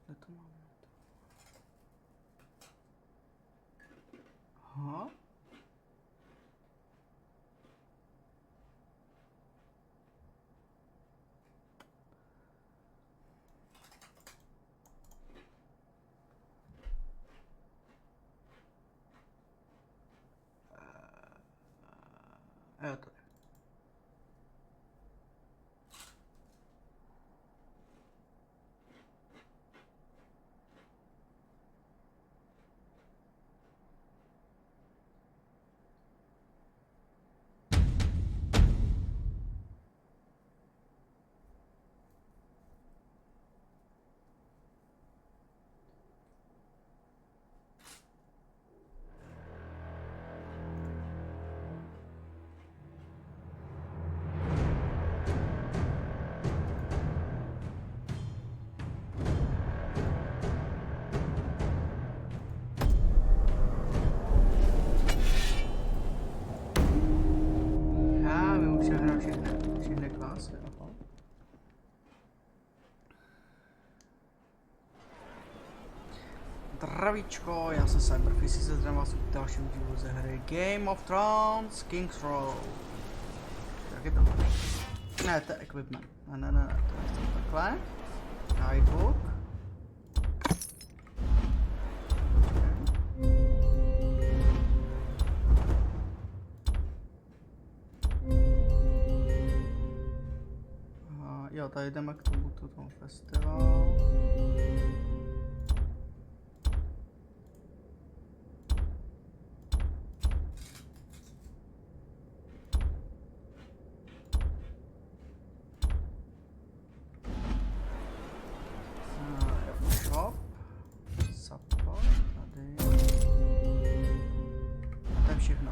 Kde to mám? Aha. Jo, to je. Všechny klasy, aha. Zdravíčko, já jsem Cyberfishy, se zdravím vás u dalšího dílu ze hry Game of Thrones Kingsroad. Jak je to? Ne, to je equipment. Ne, to nechci takhle. Guidebook. Jo, tady jdeme k tomu festivalu. Shop. Support, tady. A to je všechno.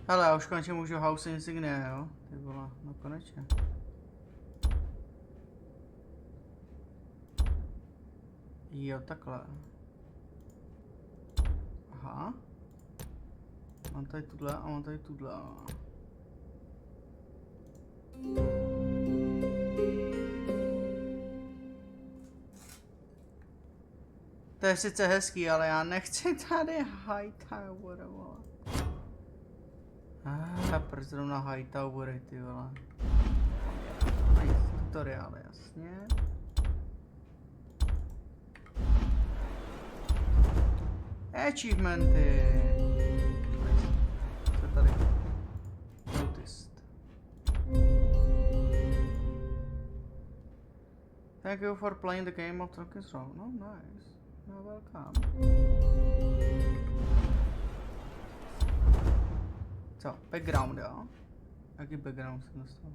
Hele, já už konečně můžu house insignia, jo? Ty vole, no konečně. Jo, takhle. Aha. Mám tady tuhle a mám tady tuhle. To je sice hezký, ale já nechci tady Hightower, vole. Proč zrovna Hightowery, ty vole. Tutoriál, jasně. Achievementy. Co tady? Noticed. Thank you for playing the game of Kingsroad. No, nice. You're welcome. Co? Background, jo? Jaký background jsem dostal?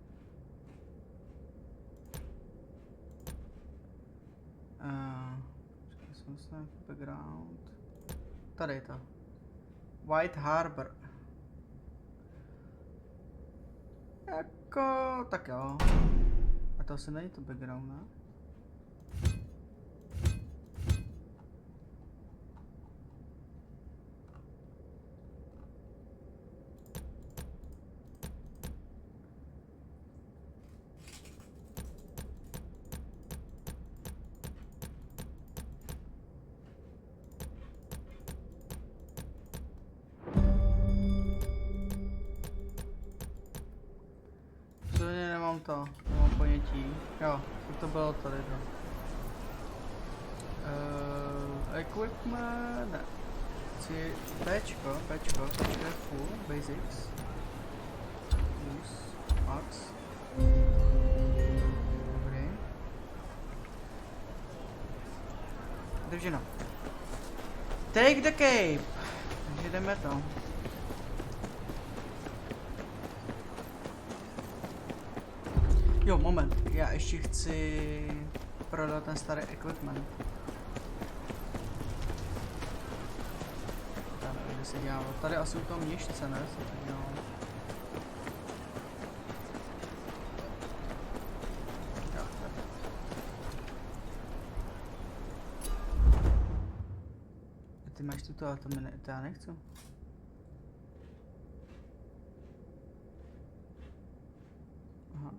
Jsem dostal nějaký background. Tady je to. White Harbor. Jako, tak jo. A to asi není to background, ne? Nemám ponětí. Jo, to bylo tady to. Equipment, ne. Chci Pčko je full, basics. Use, max. Dobrý. Takže no. Take the cape. Takže jdeme to. Jo, moment, já ještě chci prodat ten starý equipment. Tady, kde se dělalo? Tady asi u toho měšce, ne? Se to dělalo. Ty máš tuto, ale to já nechci. Aha.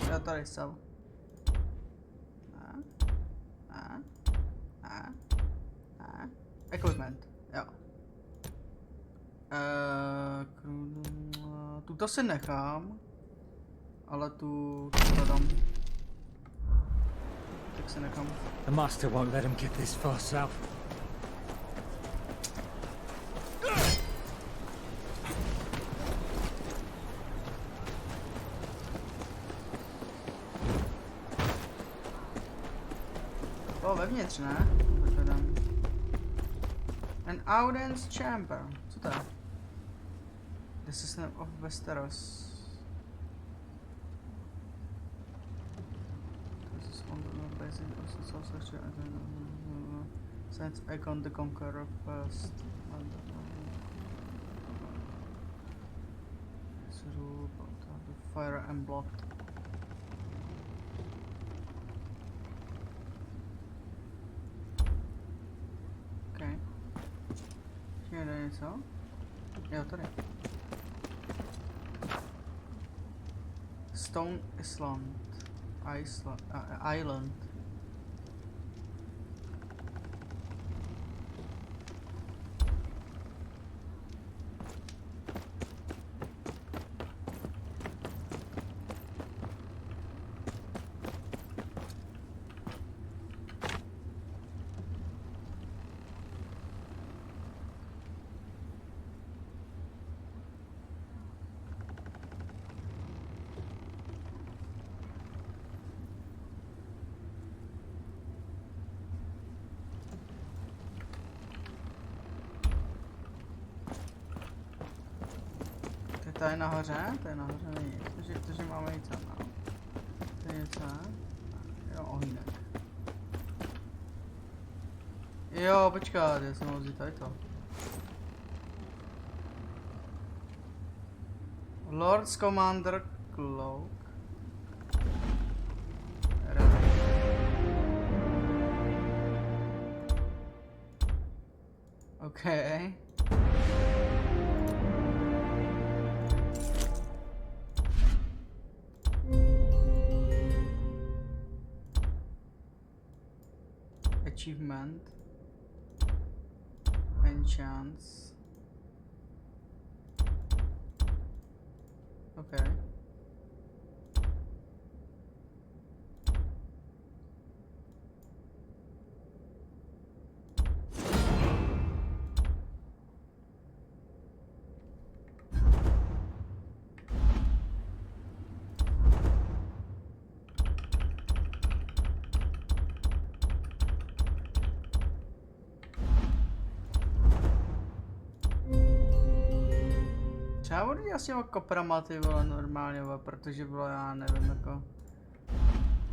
Já tady sell. Equipment, jo. Tuto si nechám, ale tu dám. Tak si nechám. The master won't let him get this far south. Vevnitř, ne? An audience chamber. Co to je? The system of Westeros. This is one of the basic process also since Aegon the Conqueror first. It's a rule about the fire and blood. Někde něco? Jo, tady. Stone Island. Island. To je nahoře není nic, protože máme něco, no. To je něco, jo, ohýnek. Jo, počkat, já jsem mohl vzít tady to. Lord's Commander Cloak. Okay. Achievement. Enchants. Okay. Já budu dělat s těma koprama, ty vole, normálně, protože bylo, já nevím, jako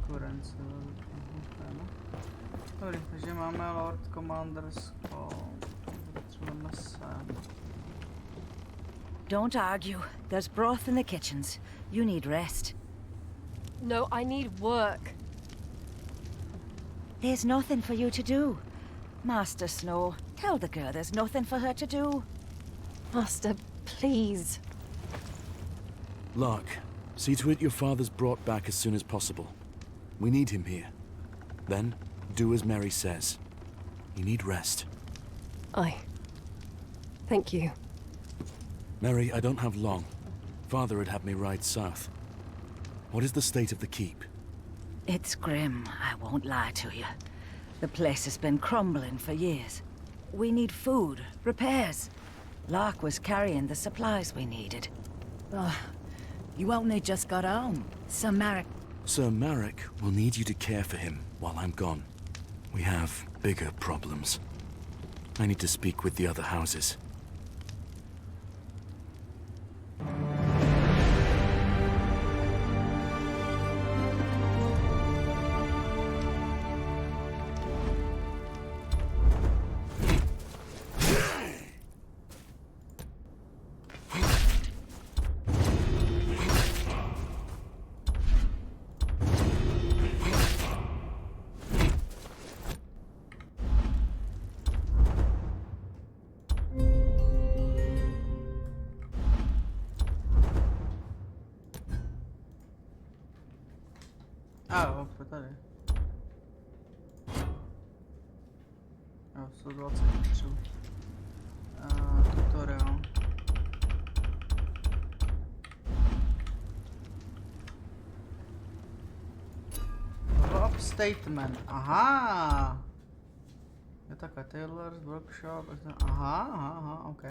kurence, dobrý, takže máme Lord Commander's Call, potřebujeme sem. Don't argue. There's broth in the kitchens. You need rest. No, I need work. There's nothing for you to do. Master Snow, tell the girl there's nothing for her to do. Master, please. Lark, see to it your father's brought back as soon as possible. We need him here. Then, do as Mary says. You need rest. Thank you. Mary, I don't have long. Father had me ride south. What is the state of the keep? It's grim, I won't lie to you. The place has been crumbling for years. We need food, repairs. Lark was carrying the supplies we needed. You only just got home. Sir Marek... Sir Marek will need you to care for him while I'm gone. We have bigger problems. I need to speak with the other houses. Jo, 120 třeba. Tutorial. Follow-up statement. Aha! Je takhle, Taylor's workshop. Aha, ok.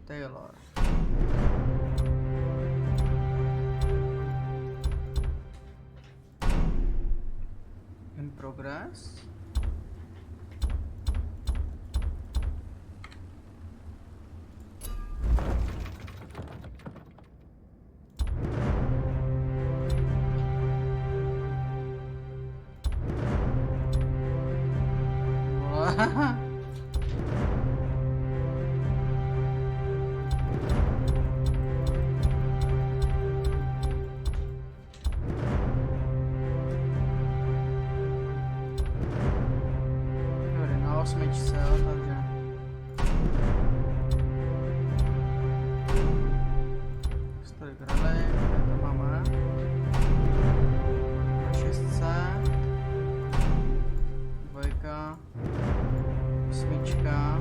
Taylor. In progress. Osmičce, jo, takže. Story grali, tady to máme. Na 6. Dvojka. Osmička.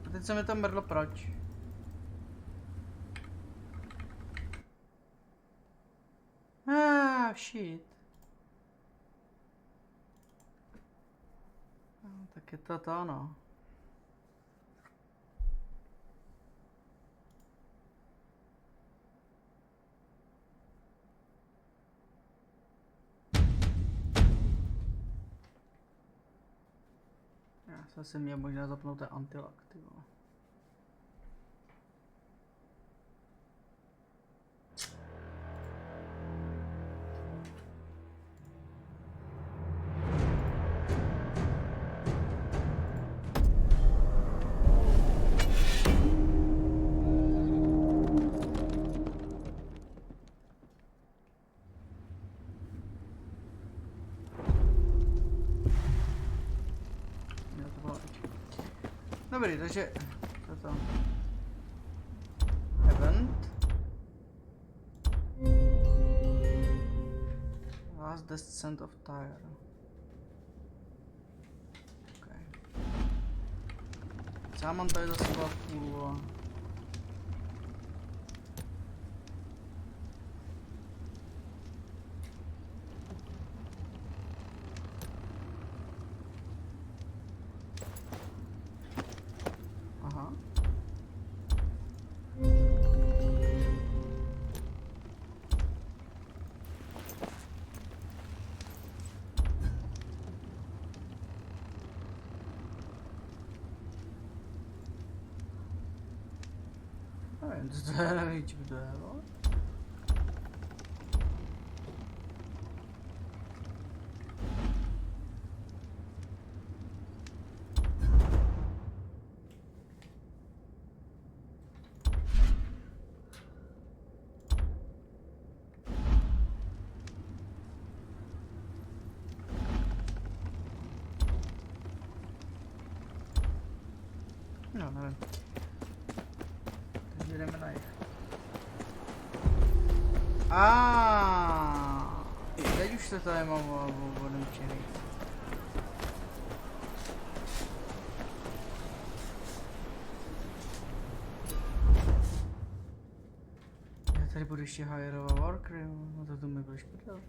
A teď se mi tam mrdlo proč. Shit. No, tak je to to, no. Já jsem si měl možná zapnout ten antilak, ty vole. Dobrý, takže toto. Event. Last descent of tire. Okay. Já mám tady zase byla půl. To je nevím, kdo je, no? No, nevím. Jdeme na jich. Teď už se tady mám vodem čelit. Já tady budu ještě hajrovat workery, no to tu mi budeš prdel.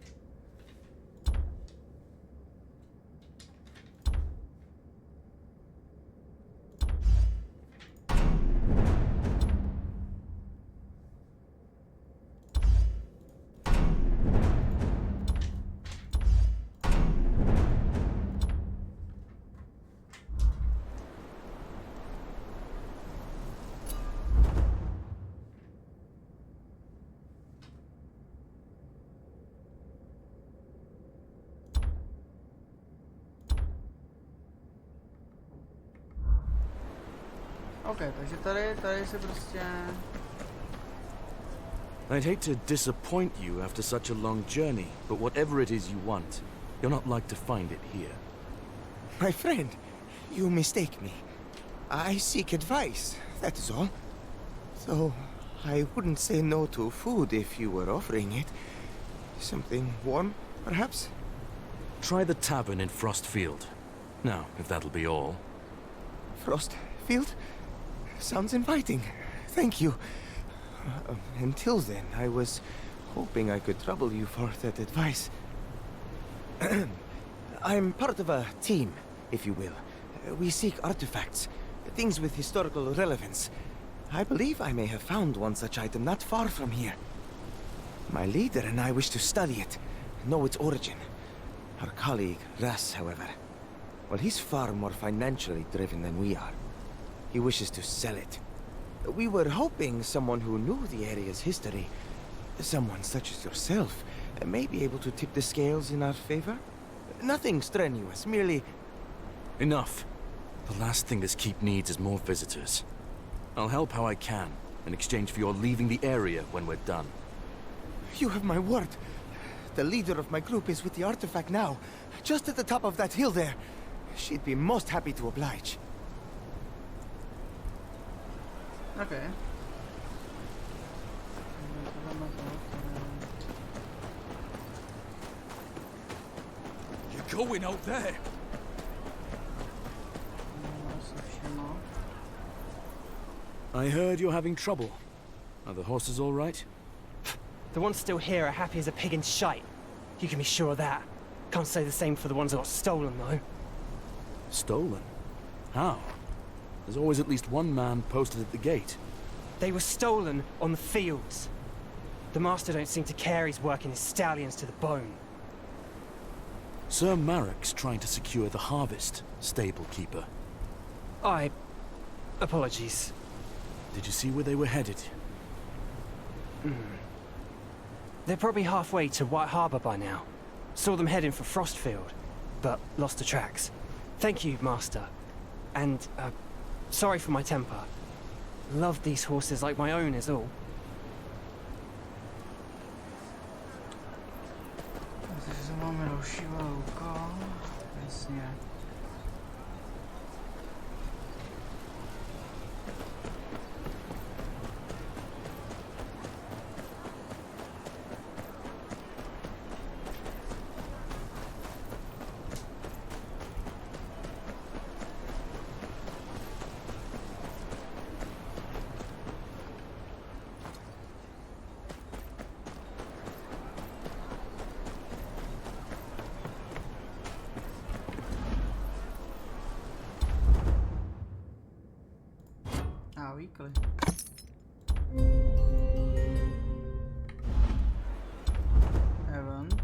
Ok, takže tady se prostě... I'd hate to disappoint you after such a long journey, but whatever it is you want, you're not like to find it here. My friend, you mistake me. I seek advice, that is all. So, I wouldn't say no to food if you were offering it. Something warm, perhaps? Try the tavern in Frostfield. Now, if that'll be all. Frostfield? Sounds inviting. Thank you. Until then, I was hoping I could trouble you for that advice. I'm part of a team, if you will. We seek artifacts, things with historical relevance. I believe I may have found one such item not far from here. My leader and I wish to study it, know its origin. Our colleague, Russ, however, well, he's far more financially driven than we are. He wishes to sell it. We were hoping someone who knew the area's history, someone such as yourself, may be able to tip the scales in our favor. Nothing strenuous, merely... Enough. The last thing this keep needs is more visitors. I'll help how I can, in exchange for your leaving the area when we're done. You have my word. The leader of my group is with the artifact now, just at the top of that hill there. She'd be most happy to oblige. Okay. You're going out there. I heard you're having trouble. Are the horses all right? The ones still here are happy as a pig in shite. You can be sure of that. Can't say the same for the ones that got stolen, though. Stolen? How? There's always at least one man posted at the gate. They were stolen on the fields. The Master don't seem to care he's working his stallions to the bone. Sir Marek's trying to secure the harvest, stable keeper. Apologies. Did you see where they were headed? They're probably halfway to White Harbor by now. Saw them heading for Frostfield, but lost the tracks. Thank you, Master. And, sorry for my temper. Love these horses like my own is all. Takže se máme dalšího louka. Jasně. Weekly. Event.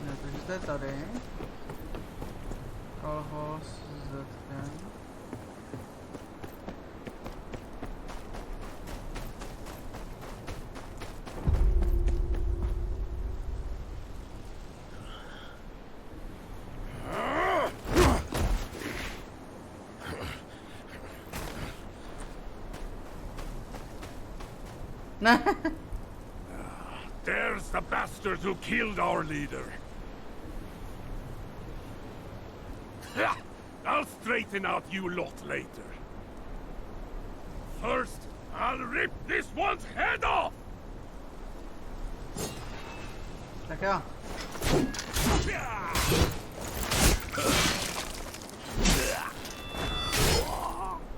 Ne, takže to je tady. Kolhos ZM. There's the bastard who killed our leader. I'll straighten out you lot later. First, I'll rip this one's head off! Tak jo.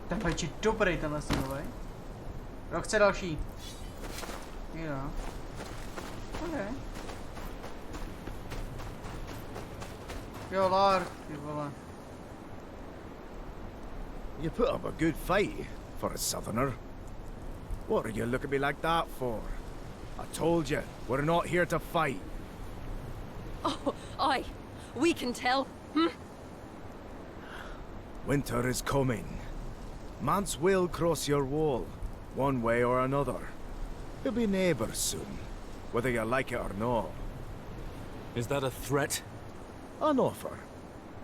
Ten pajč je dobrý tenhle synovej. Kdo chce další? Jo. Okay. Jo, Lark, ty vole. You put up a good fight for a southerner. What are you looking at me like that for? I told you, we're not here to fight. Oh, aye. We can tell. Winter is coming. Mance will cross your wall, one way or another. We'll be neighbors soon, whether you like it or not. Is that a threat? An offer.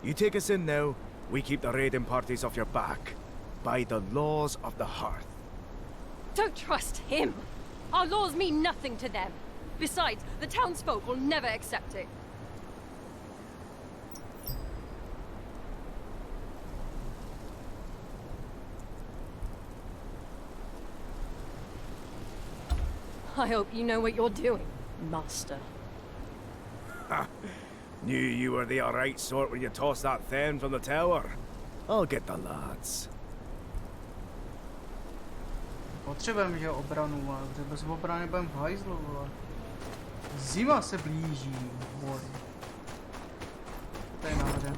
You take us in now, we keep the raiding parties off your back. By the laws of the hearth. Don't trust him. Our laws mean nothing to them. Besides, the townsfolk will never accept it. I hope you know what you're doing, Master. Ha! Knew you were the alright sort when you tossed that thing from the tower. I'll get the lads. Potřebujeme, že obranu, ale bez obrany budeme v hajzlu, vole. Zima se blíží, vole. To je nahoře.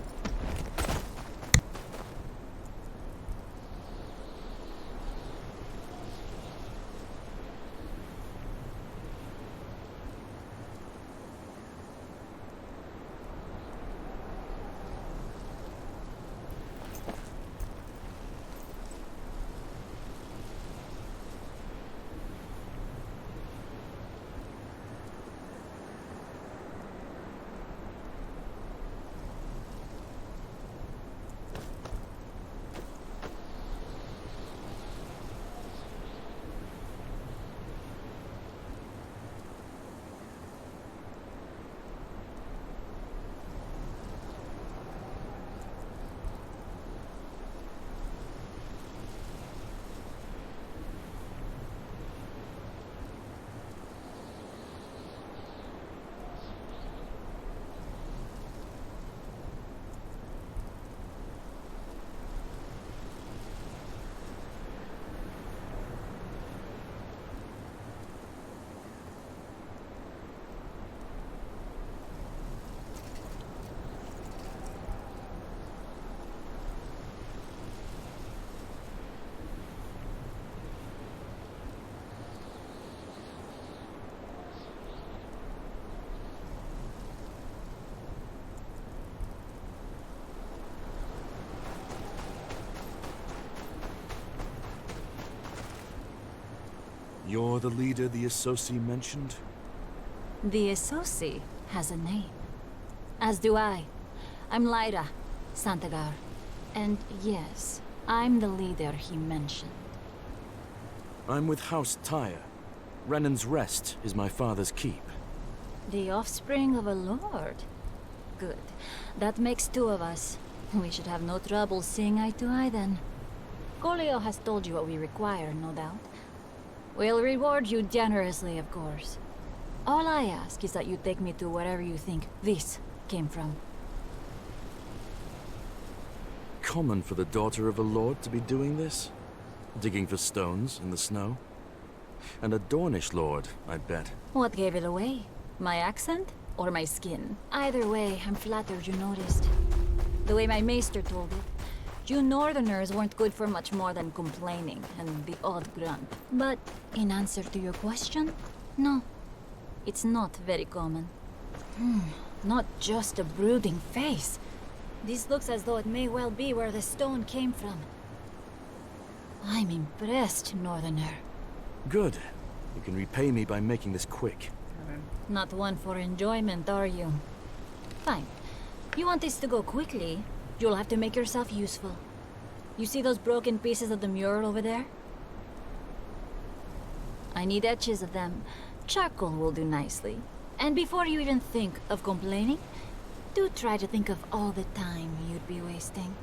You're the leader the Associ mentioned? The Associ has a name. As do I. I'm Lyra, Santagar. And yes, I'm the leader he mentioned. I'm with House Tyre. Renan's Rest is my father's keep. The offspring of a lord? Good. That makes two of us. We should have no trouble seeing eye to eye then. Colio has told you what we require, no doubt. We'll reward you generously, of course. All I ask is that you take me to wherever you think this came from. Common for the daughter of a lord to be doing this? Digging for stones in the snow? And a Dornish lord, I bet. What gave it away? My accent? Or my skin? Either way, I'm flattered you noticed. The way my maester told it, you Northerners weren't good for much more than complaining and the odd grunt. But in answer to your question, no. It's not very common. Not just a brooding face. This looks as though it may well be where the stone came from. I'm impressed, Northerner. Good. You can repay me by making this quick. Not one for enjoyment, are you? Fine. You want this to go quickly, you'll have to make yourself useful. You see those broken pieces of the mural over there? I need etches of them. Charcoal will do nicely. And before you even think of complaining, do try to think of all the time you'd be wasting.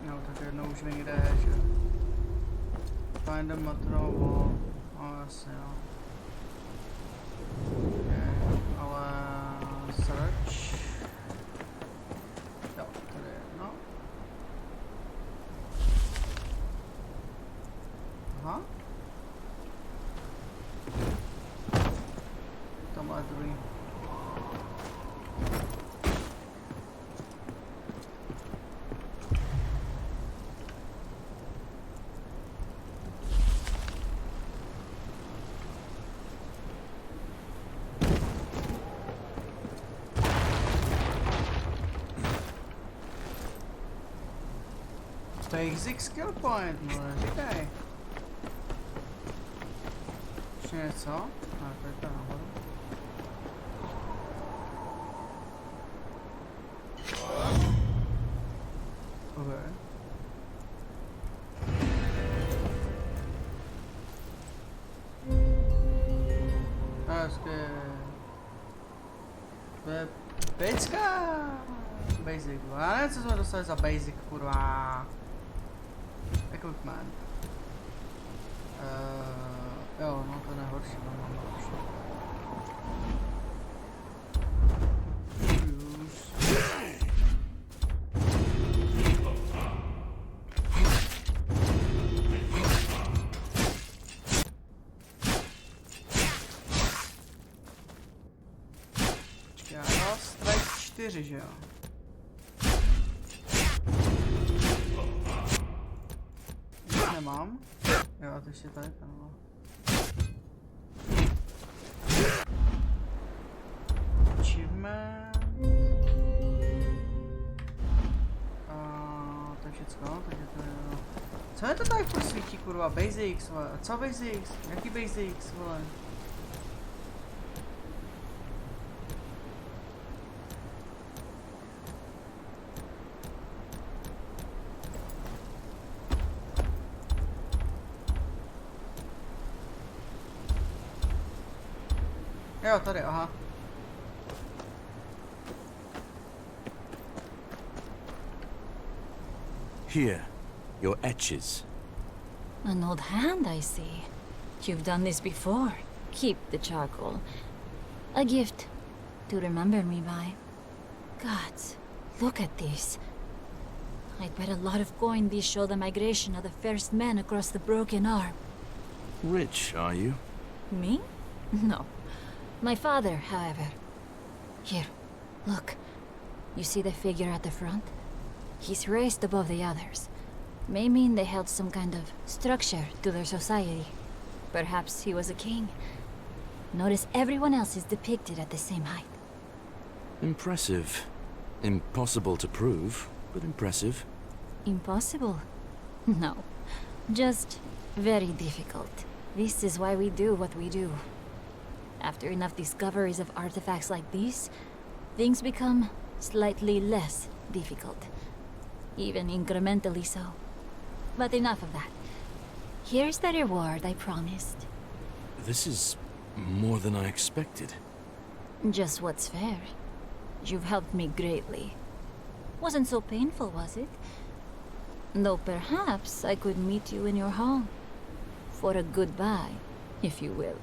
No, tak jednou už mi jde, že... Find a matrovo... Asi jo. Okay, ale... Search... Jo, tady je jedno. Aha. Tamhle je druhý. Basic skill point, ale říkaj. Ještě něco? A to je to nahoru. To je pecka! Basic. Já nevím, co jsme dostali za basic, kurva. Equipment. Jo, no to nehorší, no mám horší. Počkej, já dal strike 4, že jo? Nic nemám. Jo, to ještě tady tam. Achievement. To je všecko, takže to je... Co je to tady furt svítí, kurva? Basics, vole. Co basics? Jaký basics, vole? Jo, tady, aha. Here, your etches. An old hand, I see. You've done this before. Keep the charcoal. A gift to remember me by. Gods, look at this. I'd bet a lot of coin these show the migration of the first men across the broken arm. Rich, are you? Me? No. My father, however. Here, look. You see the figure at the front? He's raised above the others. May mean they held some kind of structure to their society. Perhaps he was a king. Notice everyone else is depicted at the same height. Impressive. Impossible to prove, but impressive. Impossible? No. Just very difficult. This is why we do what we do. After enough discoveries of artifacts like these, things become slightly less difficult. Even incrementally so. But enough of that. Here's the reward I promised. This is more than I expected. Just what's fair. You've helped me greatly. Wasn't so painful, was it? Though perhaps I could meet you in your home. For a goodbye, if you will.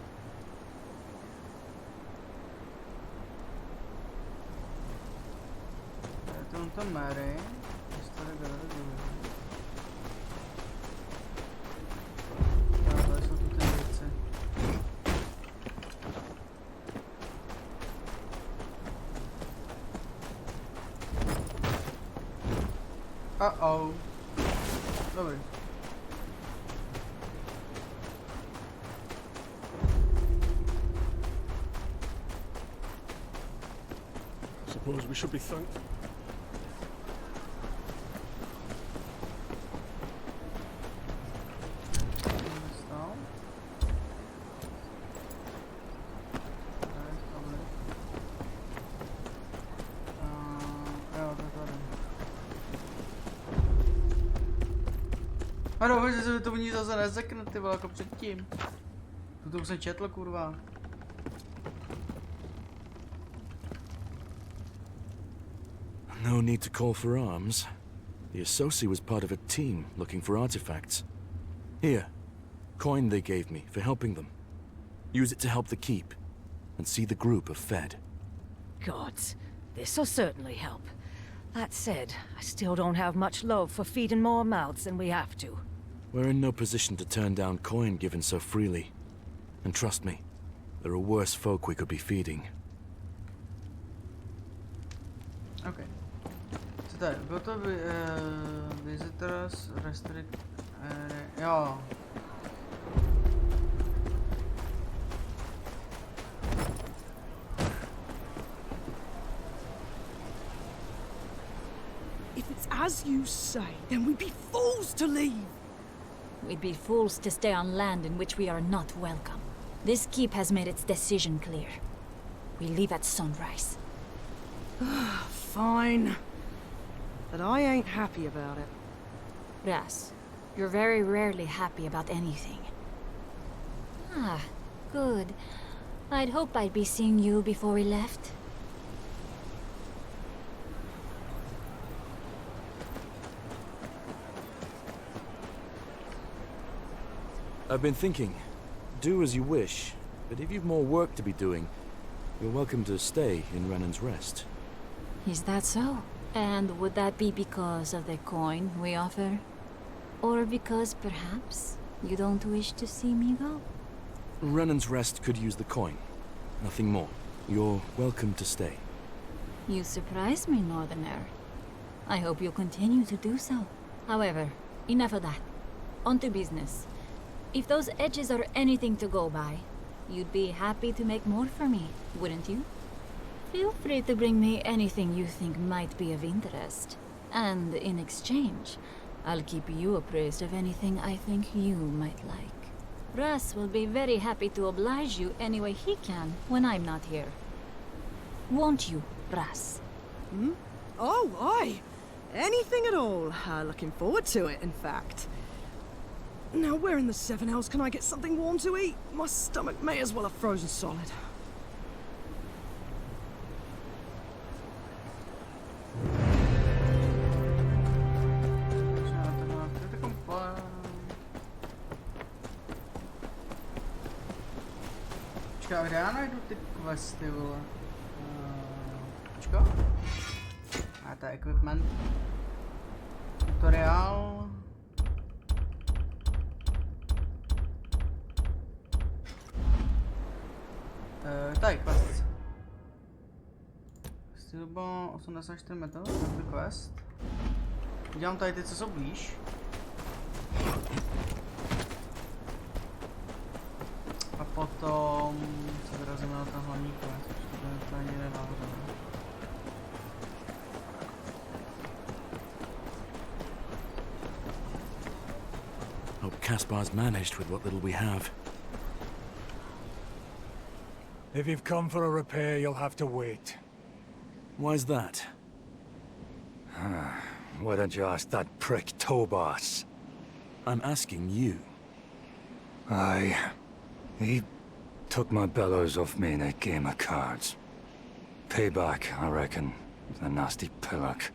Don't matter. Uh-oh. Dobrý. Suppose we should be thankful. A doufám, že se mi to ní zase nezekne, ty vole, jako předtím. To už jsem četl, kurva. No need to call for arms. The Associate was part of a team looking for artifacts. Here, coin they gave me for helping them. Use it to help the keep, and see the group are fed. Gods, this'll certainly help. That said, I still don't have much love for feeding more mouths than we have to. We're in no position to turn down coin given so freely. And trust me, there are worse folk we could be feeding. Okay. Co tady? Bylo to visitors restrict... jo. If it's as you say, then we'd be fools to leave. We'd be fools to stay on land in which we are not welcome. This keep has made its decision clear. We leave at sunrise. Fine. But I ain't happy about it. Ras, you're very rarely happy about anything. Ah, good. I'd hope I'd be seeing you before we left. I've been thinking. Do as you wish, but if you've more work to be doing, you're welcome to stay in Renan's Rest. Is that so? And would that be because of the coin we offer? Or because, perhaps, you don't wish to see me go? Renan's Rest could use the coin. Nothing more. You're welcome to stay. You surprise me, Northerner. I hope you'll continue to do so. However, enough of that. On to business. If those edges are anything to go by, you'd be happy to make more for me, wouldn't you? Feel free to bring me anything you think might be of interest. And in exchange, I'll keep you appraised of anything I think you might like. Russ will be very happy to oblige you any way he can when I'm not here. Won't you, Russ? Hmm? Oh, aye. Anything at all. Looking forward to it, in fact. Now, where in the Seven Hells can I get something warm to eat? My stomach may as well have frozen solid. Počkej, kde já najdu ty questy, vole? Počko? A to je equipment. Tutoriál. Tady quest. Stilbo 84 metrů, takový quest. Udělám tady ty, co jsou blíž. A potom se vyrazíme na ten hlavní quest, protože to ani nedávno. Hope Caspar's managed with what little we have. If you've come for a repair, you'll have to wait. Why's that? Why don't you ask that prick Tobas? I'm asking you. He took my bellows off me in a game of cards. Payback, I reckon, the nasty pillock.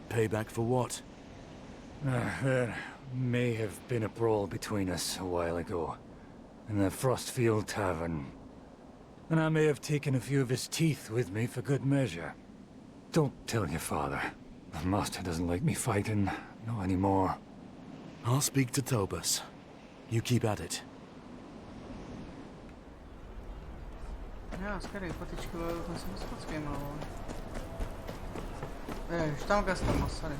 Payback for what? There may have been a brawl between us a while ago, in the Frostfield Tavern. And I may have taken a few of his teeth with me for good measure. Don't tell your father. The master doesn't like me fighting, not anymore. I'll speak to Tobas. You keep at it. Já, skvělý, patičku, to jsem s kockejma, vole. Už tam gastama, sorry.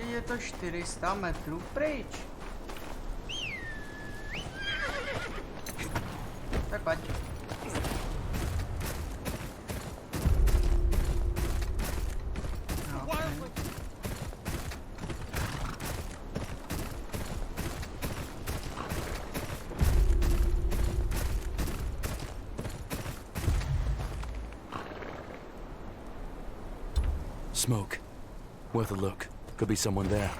Je to 400 metrů pryč. Tak pojď. No, Smoke. Worth a look. Could be someone there.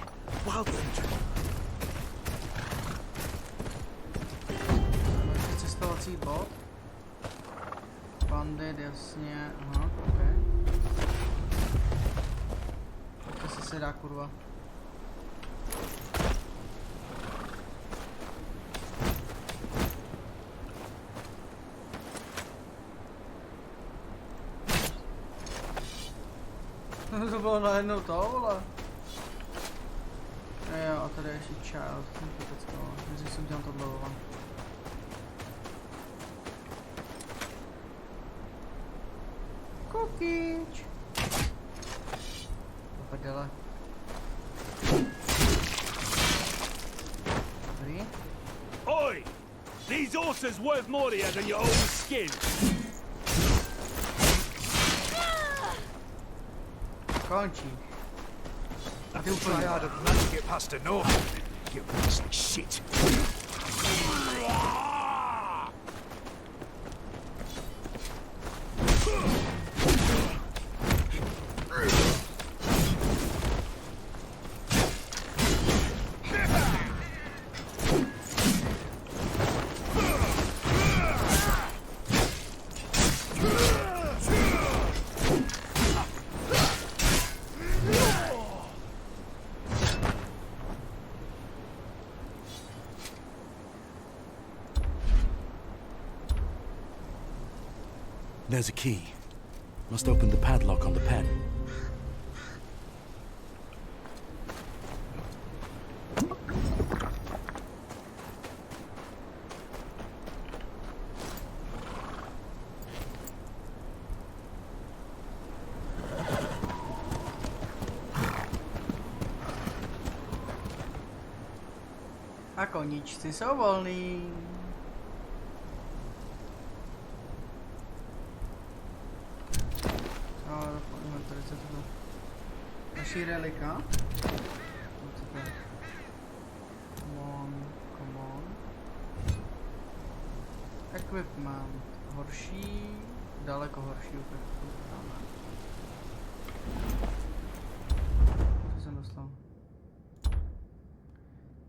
Cestovací bod. Bandit, jasně. Aha, ok. To se dá, kurva. To bylo najednou to, vole. Jo, a tady je ještě child, když jsem dělal tohle, vole. Kukič. Do prdele. Dobrý. Oi! These horses worth more here than your own skin. Končí. I do try hard at not to get past the north. You piece of shit. There's a key. Must open the padlock on the pen. A koníčci jsou volný. Co to bylo? Naší relika. Come on. Equipment. Horší, daleko horší equipment. Co jsem dostal?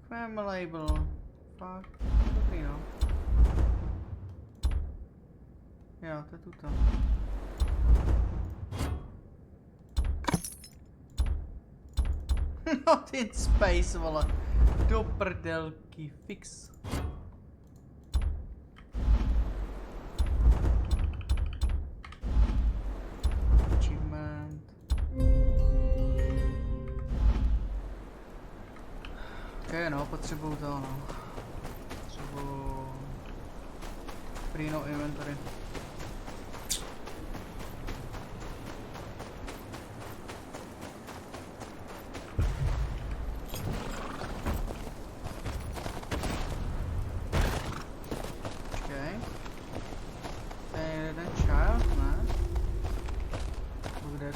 Family label. Fuck. Dobrý no. Jo, to je tuto. Not in space, vole. Do prdelky, fix. Achievement. Ok, no, potřebuju to, no. Potřebuju... Free no inventory.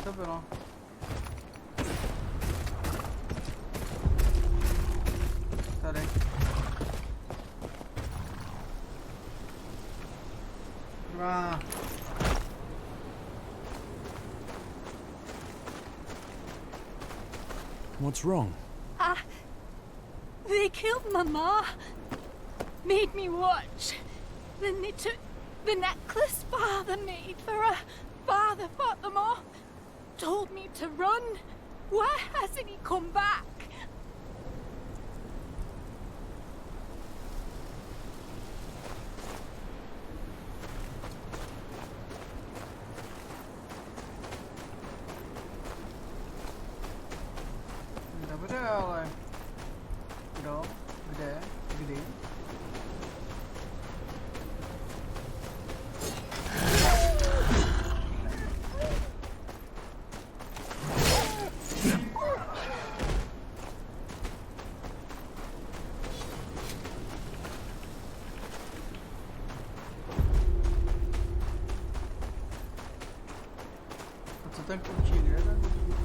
To bylo. Tady. Dva. What's wrong? They killed my ma. Made me watch. Then they took the necklace father made for her. Father fought them off. Told me to run. Why hasn't he come back? Dobře, ale... Kdo? Kde? Kdy? Ten klučík, je ten klučík?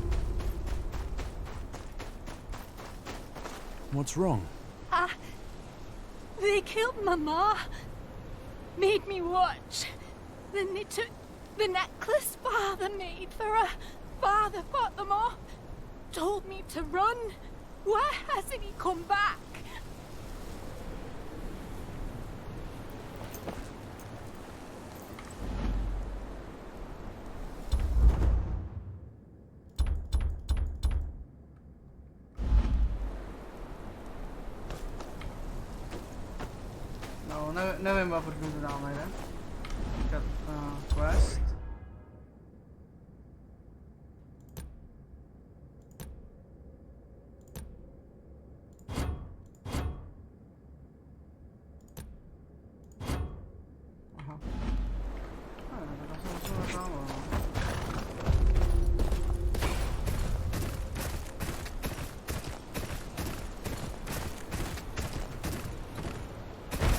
What's wrong? They killed my ma. Made me watch. Then they took the necklace father made for her. Father fought them off. Told me to run. Why hasn't he come back? No, nevím, proč mi to dál nejde. Quest. Aha. To jsem musel tam, no.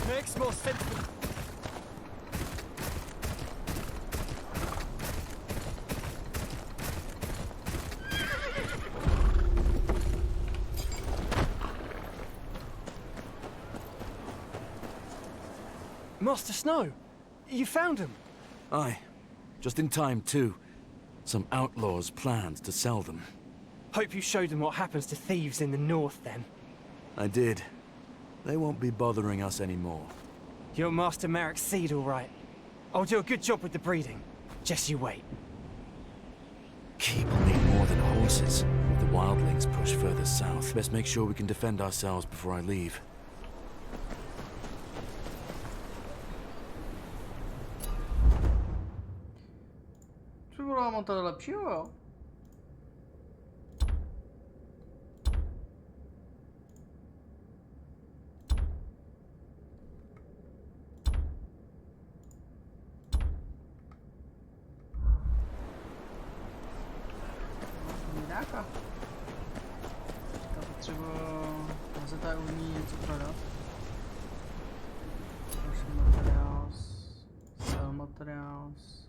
Makes more sense than... Master Snow, you found him. Aye. Just in time, too. Some outlaws planned to sell them. Hope you showed them what happens to thieves in the north, then. I did. They won't be bothering us anymore. You're Master Merrick's seed, all right. I'll do a good job with the breeding. Just you wait. Keep will need more than horses. If the wildlings push further south, best make sure we can defend ourselves before I leave. mám to lepšího, jo? Nějaká. Teďka potřebuji zase tady umí něco prodat. Ocean materials, sell materials.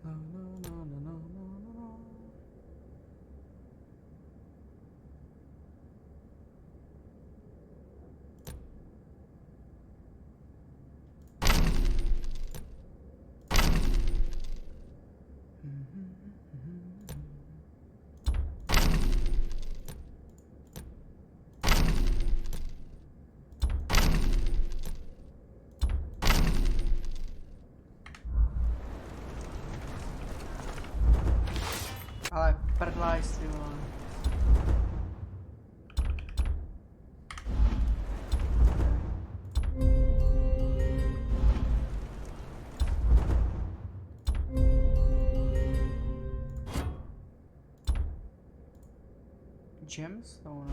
No, no, no, no, no, no, no. Ale prdlaj si, vole. Gemstone.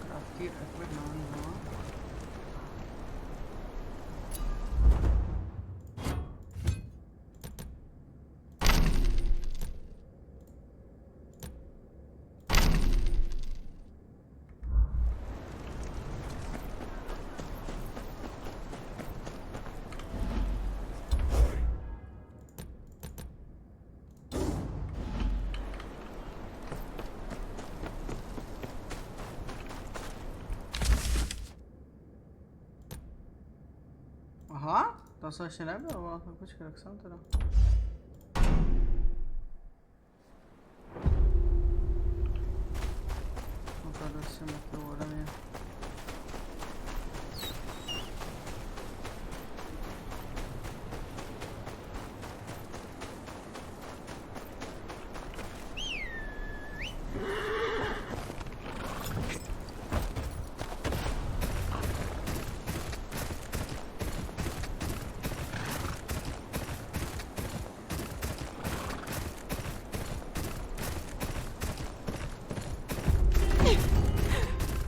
Crafty equipment, no. Aha, tam jsem ještě nebyl, ale tak počkej, tak jsem teda. No to 200 metrů ode mě.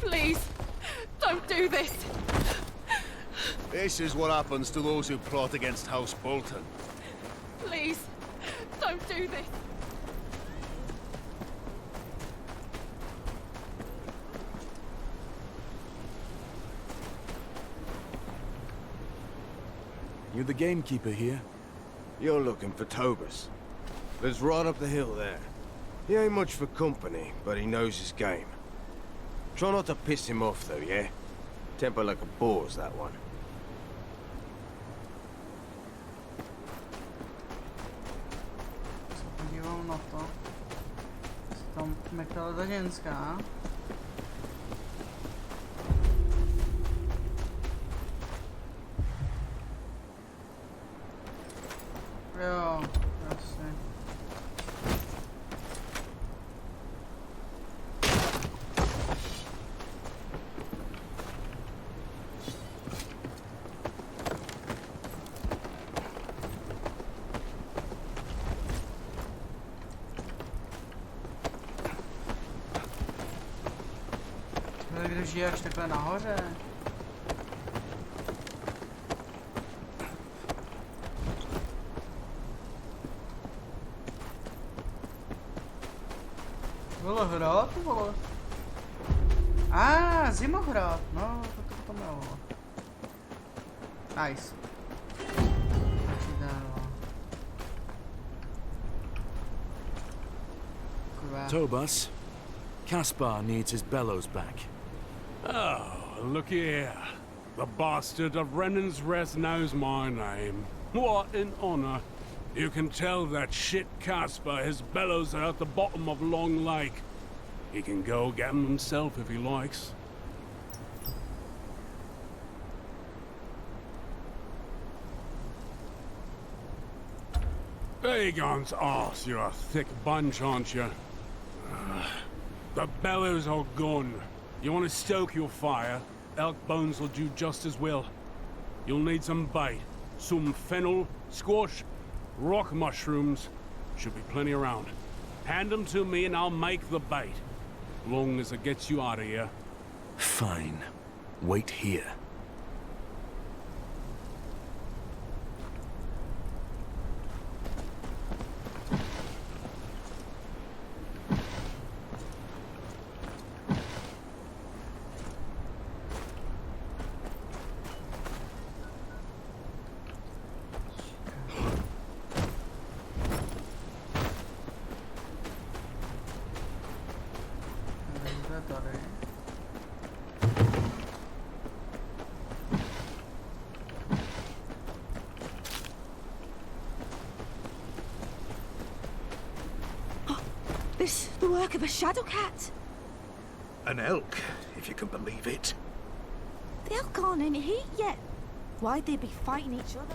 Please, don't do this. This is what happens to those who plot against House Bolton. Please, don't do this. You the gamekeeper here? You're looking for Tobus. Lives right up the hill there. He ain't much for company, but he knows his game. Try not to piss him off, though, yeah? Temper like a boar's, that one. Se podívám na to. Tam mekala ta ženská. Jo, jasně. Kdo žije až takhle nahoře? Bylo hrad, vole. Zimohrad, no, to mělo. Nice. Tobus, Caspar needs his bellows back. Oh, look here. The bastard of Renan's Rest knows my name. What an honor. You can tell that shit Caspar his bellows are at the bottom of Long Lake. He can go get them himself if he likes. Egon's arse, you're a thick bunch, aren't you? The bellows are gone. You want to stoke your fire? Elk bones will do just as well. You'll need some bait. Some fennel, squash, rock mushrooms. Should be plenty around. Hand them to me and I'll make the bait. Long as it gets you out of here. Fine. Wait here. This the work of a shadow cat. An elk, if you can believe it. The elk aren't in heat yet. Why'd they be fighting each other?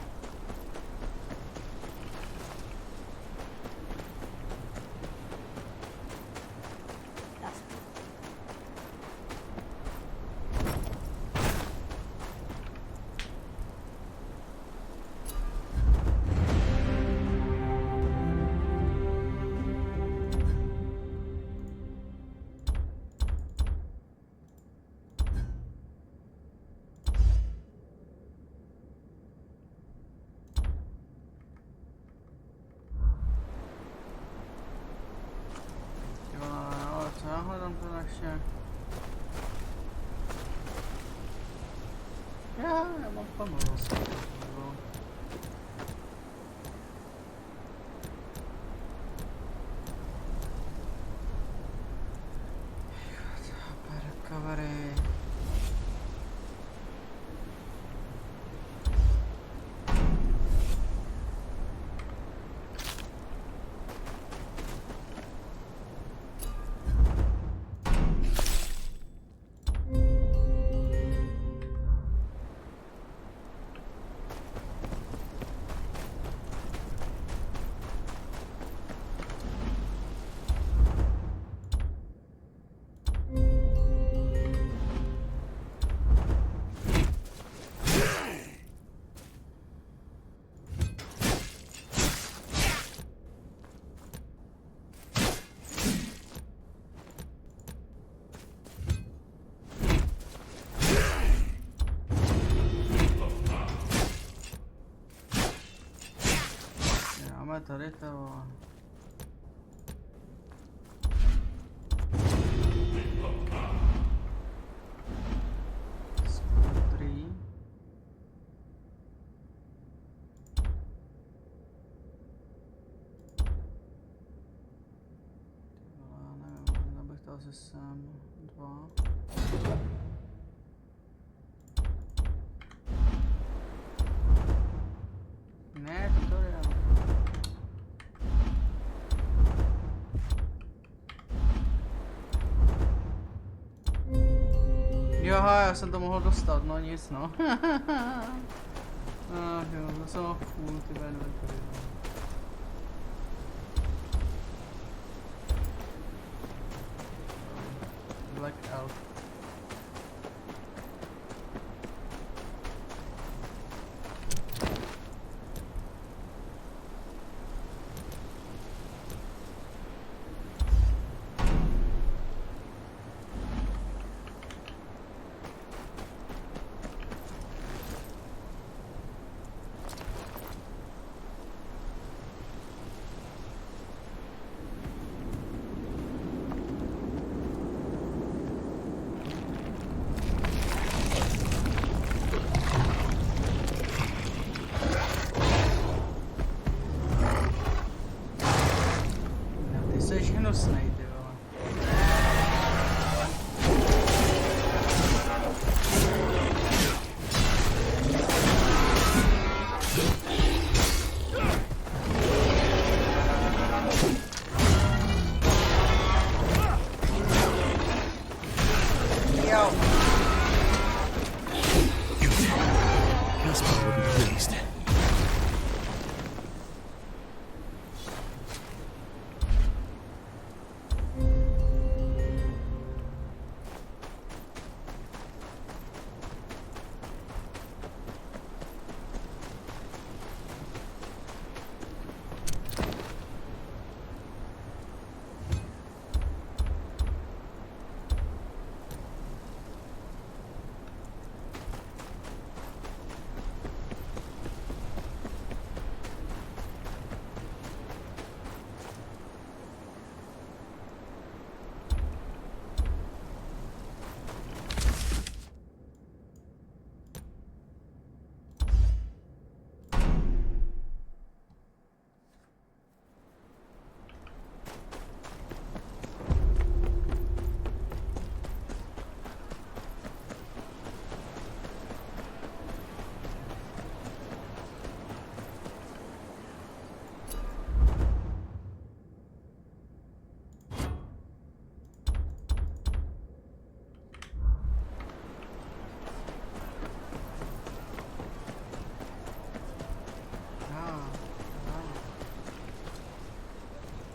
That's hledám to naše. Já mám plnou vlastně. Recovery. Tady to. Skutry. Nevím, abych to asi sem 2. Ne, tutoriál. Joha, já jsem to mohl dostat, no nic no. Ach jo, to jsem fůl, ty inventory. Black Elf.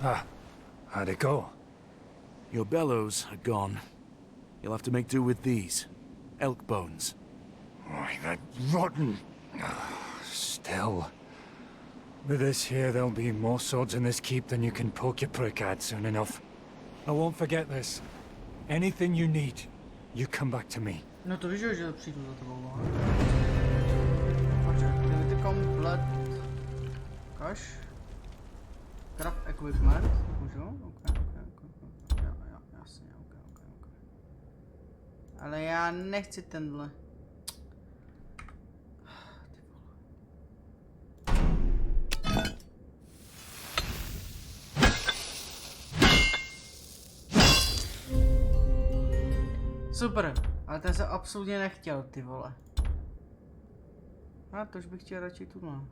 How'd it go? Your bellows are gone. You'll have to make do with these. Elk bones. Why, that rotten... Still. With this here, there'll be more swords in this keep than you can poke your prick at soon enough. I won't forget this. Anything you need, you come back to me. No to víš, že přijdu za tebou. Dobře, aktivity komplet. Kaž. Craft equipment. Můžu? Ok. Jo, jasně, ok. Ale já nechci tenhle. Super, ale ten jsem absolutně nechtěl, ty vole. A to už bych chtěl radši tu na.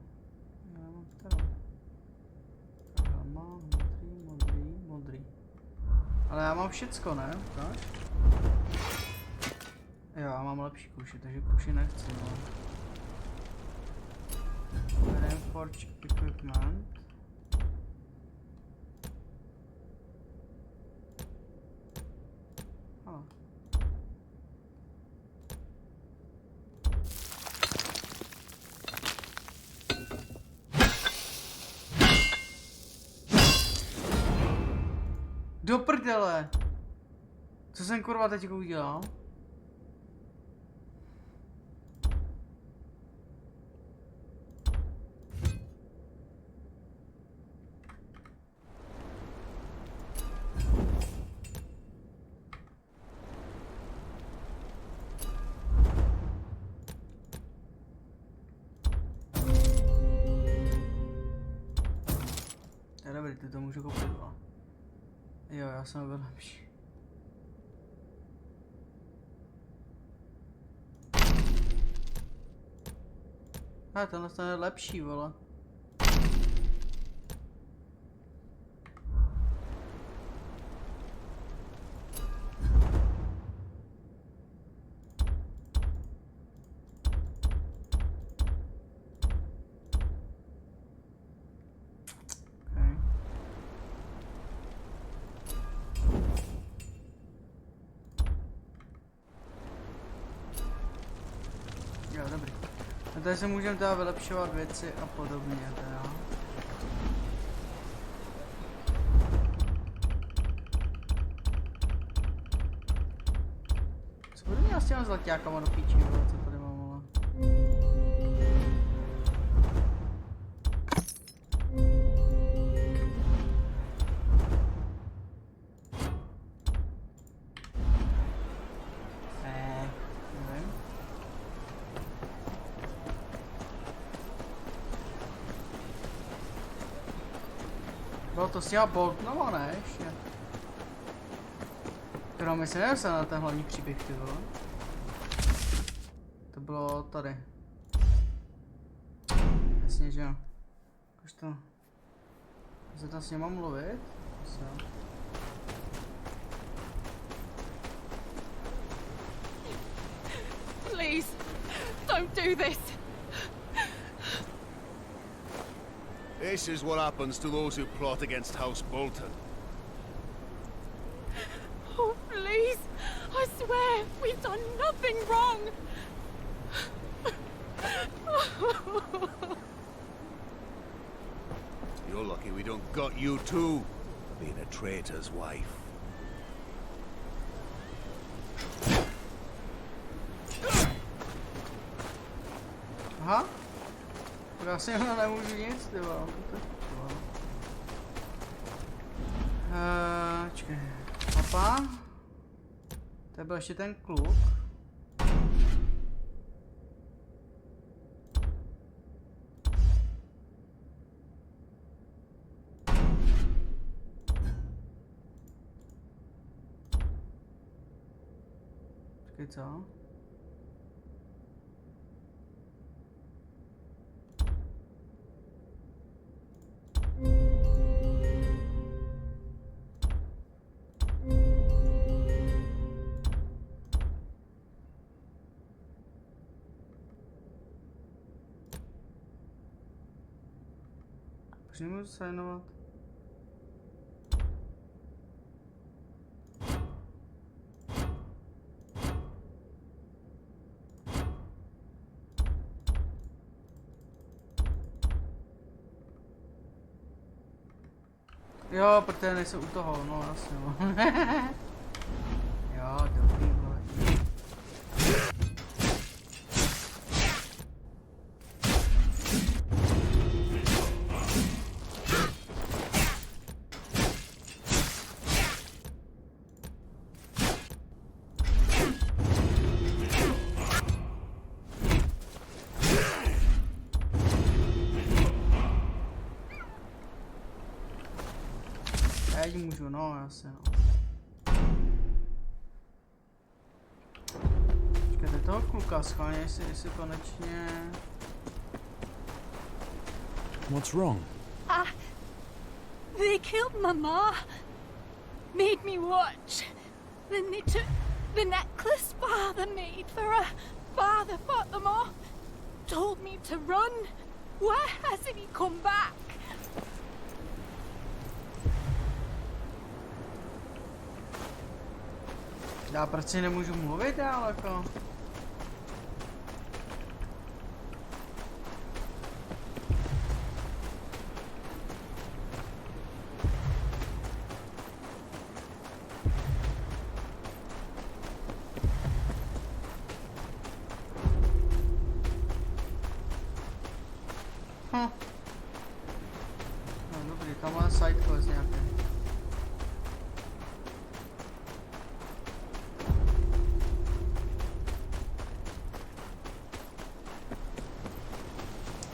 Já mám kterou. Mám modrý. Ale já mám všecko, ne? Ukáž? Jo, já mám lepší kuši, takže kuši nechci, no. Reinforge equipment. Hala. Do prdele! Co jsem kurva teď udělal? To je dobrý, ty to můžu koupit. Jo, já jsem byl lepší. A tenhle je lepší, vole. Jo, dobrý. A tady se můžeme teda vylepšovat věci a podobně teda. Co budu měl s těma zlaťákama do píči, vole, co tady mám, vole? Nevím. Bylo to s těma Boltnova, ne? Ještě. Kterou mi se nedostal na ten hlavní příběh, ty vole. To bylo tady. Jasně, že jo. Už to... Se tam s něma mluvit? Asi jo. Please, don't do this. This is what happens to those who plot against House Bolton. Oh, please. I swear, we've done nothing wrong. You're lucky we don't got you too, being a traitor's wife. Aha. Já si jenom nemůžu nic, ty vole. Čekaj. Papa. To byl ještě ten kluk. Čekaj, co? Proč nemůžu signovat? Jo, protože nejsem u toho, no jasně, no. Jo, dobrý, vole. Já můžu, no, jasně, no. Počkejte toho kluka, schválně, jestli konečně... What's wrong? They killed my ma. Made me watch. Then they took the necklace father made for her. Father fought them off. Told me to run. Why hasn't he come back? Já proč si nemůžu mluvit dál, jako? No dobrý, tamhle side quest nějaký.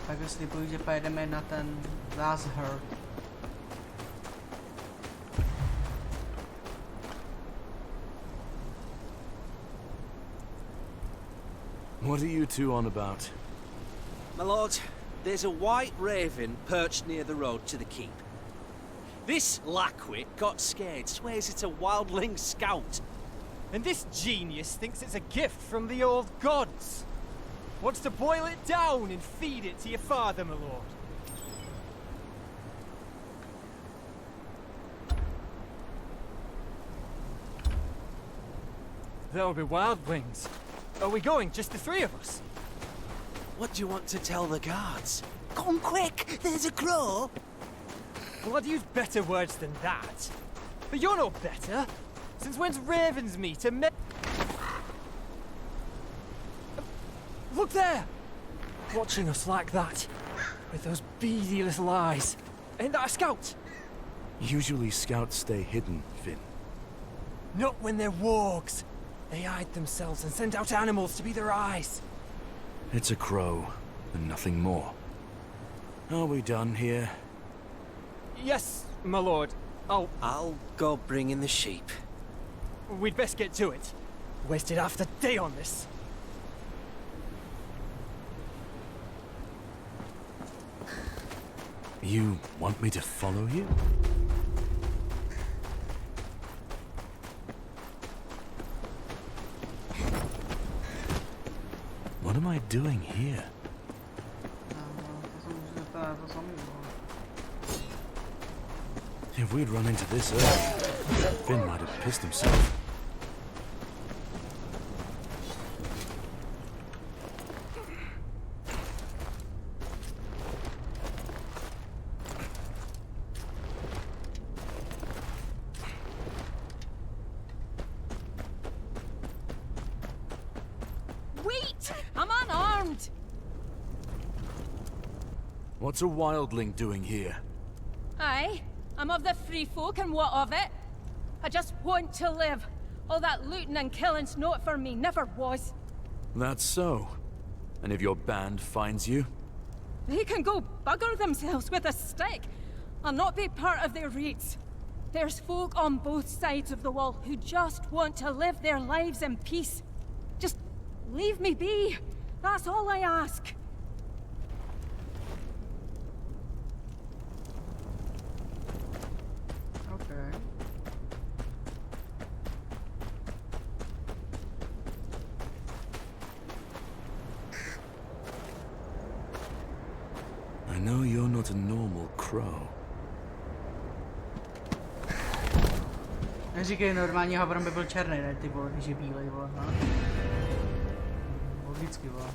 Takže slibuji, že pojedeme na ten Zimohrad. What are you two on about? My lord, there's a white raven perched near the road to the keep. This lackwit got scared, swears it's a wildling scout. And this genius thinks it's a gift from the old gods. Wants to boil it down and feed it to your father, my lord. There'll be wildlings. Are we going, just the three of us? What do you want to tell the guards? Come quick, there's a crow. Well, I'd use better words than that. But you're no better. Since when's ravens meet a Look there! Watching us like that. With those beady little eyes. Ain't that a scout? Usually scouts stay hidden, Finn. Not when they're wargs. They hide themselves and send out animals to be their eyes. It's a crow, and nothing more. Are we done here? Yes, my lord. I'll go bring in the sheep. We'd best get to it. Wasted half the day on this. You want me to follow you? What am I doing here? If we'd run into this earlier, Finn might have pissed himself. Wait! I'm unarmed! What's a wildling doing here? Aye, I'm of the free folk and what of it? I just want to live. All that looting and killing's not for me, never was. That's so. And if your band finds you? They can go bugger themselves with a stick. I'll not be part of their raids. There's folk on both sides of the wall who just want to live their lives in peace. Just leave me be. That's all I ask. Okay. I know you're not a normal crow. Neříkej, normální havran by byl černý, ne ty vole, když je bílej, vole, no. Logicky, vole.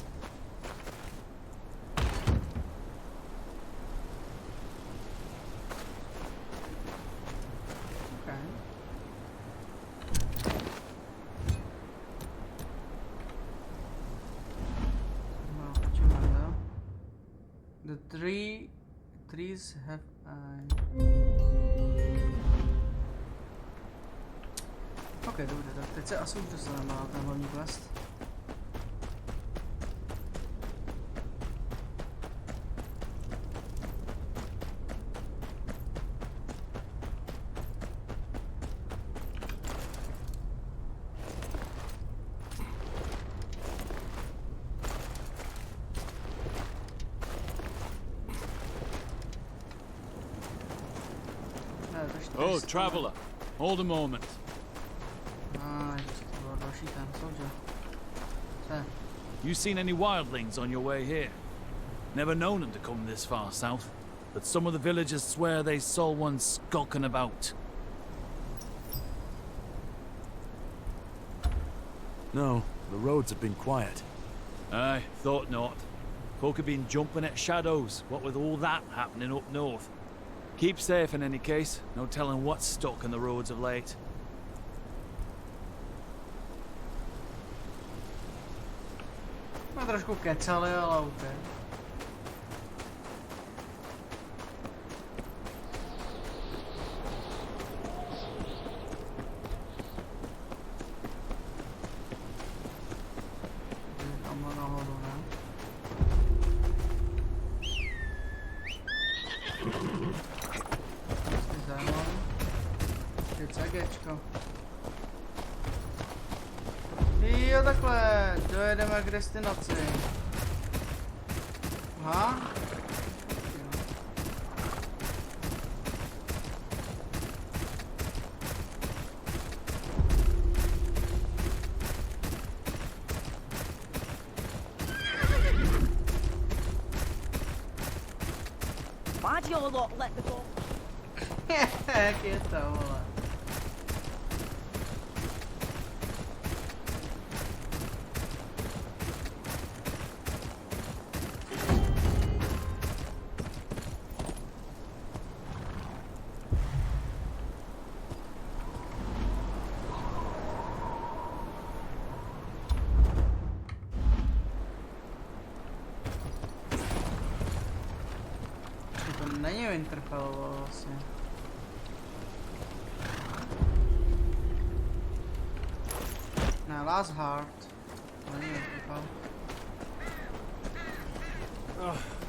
The trees have Ok, dobře, tak teď se asi už dostaneme na ten hlavní quest. Oh, traveler, hold a moment. You seen any wildlings on your way here? Never known them to come this far south, but some of the villagers swear they saw one skulking about. No, the roads have been quiet. Aye, thought not. Folk have been jumping at shadows, what with all that happening up north. Keep safe in any case, no telling what's stuck in the roads of late. No trošku kecali, ale OK. Tamhle nahoru, ne? Jsi zajímavý. Teď CGčko. Jo, takhle, dojedeme k destinaci. Aha. Why do you lot let the go? Jak je to, vole? To není Winterfell vlastně. Ne, Last Heart. To není Winterfell.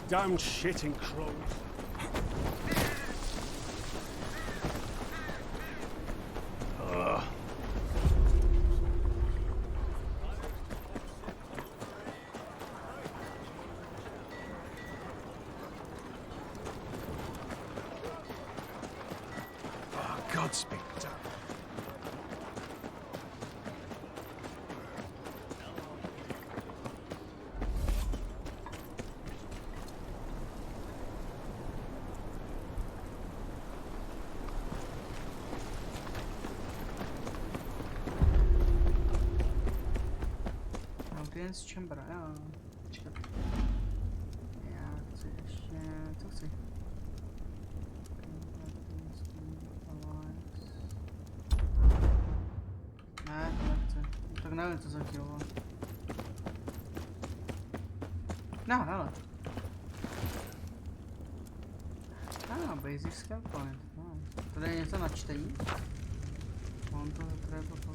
Damn shitting crows. Godspeed. Audience chamber, jo. Počkat. Já chci ještě... Co chci? Ne, to nechci. Tak nevím, co za chvíli. No, hele. Basic skill point. No. Tady je něco na čtení. Mám to třeba pošlo.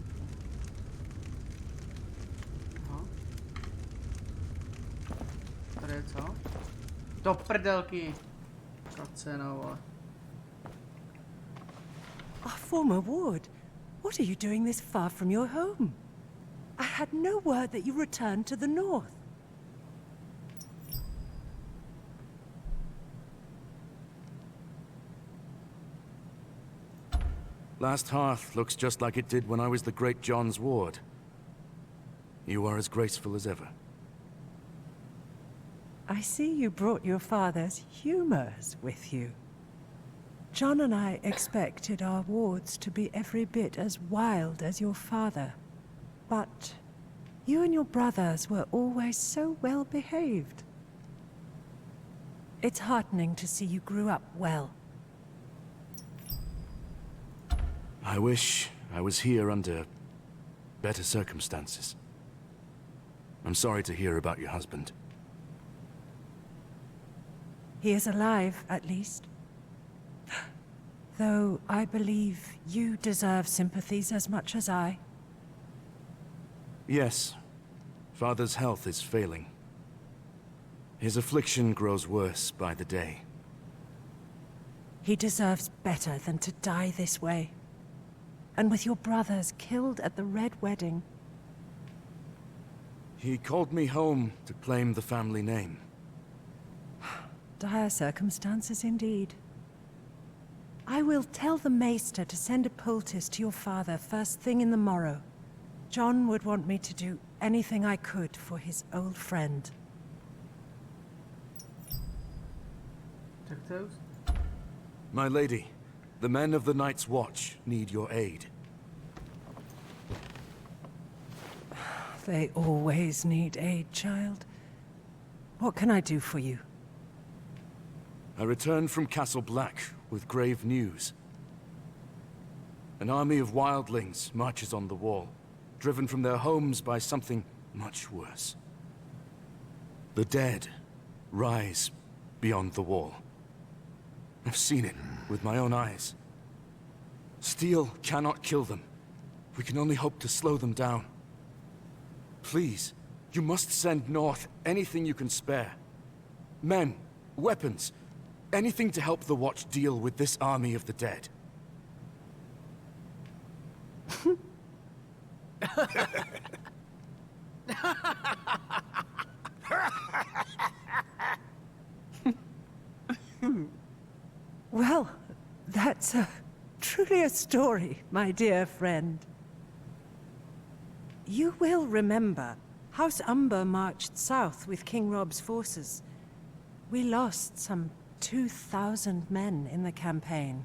Aha. Tady je co? Do prdelky! Kacena, vole. Our former ward. What are you doing this far from your home? I had no word that you returned to the north. Last Hearth looks just like it did when I was the Great John's ward. You are as graceful as ever. I see you brought your father's humors with you. John and I expected our wards to be every bit as wild as your father. But you and your brothers were always so well behaved. It's heartening to see you grew up well. I wish I was here under better circumstances. I'm sorry to hear about your husband. He is alive, at least. Though I believe you deserve sympathies as much as I. Yes. Father's health is failing. His affliction grows worse by the day. He deserves better than to die this way. And with your brothers killed at the Red Wedding. He called me home to claim the family name. Dire circumstances indeed. I will tell the Maester to send a poultice to your father first thing in the morrow. John would want me to do anything I could for his old friend. Check those. My lady, the men of the Night's Watch need your aid. They always need aid, child. What can I do for you? I returned from Castle Black with grave news. An army of wildlings marches on the wall, driven from their homes by something much worse. The dead rise beyond the wall. I've seen it with my own eyes. Steel cannot kill them. We can only hope to slow them down. Please, you must send north anything you can spare. Men, weapons, anything to help the Watch deal with this army of the dead. Well, that's truly a story, my dear friend. You will remember, House Umber marched south with King Rob's forces. We lost some 2,000 men in the campaign.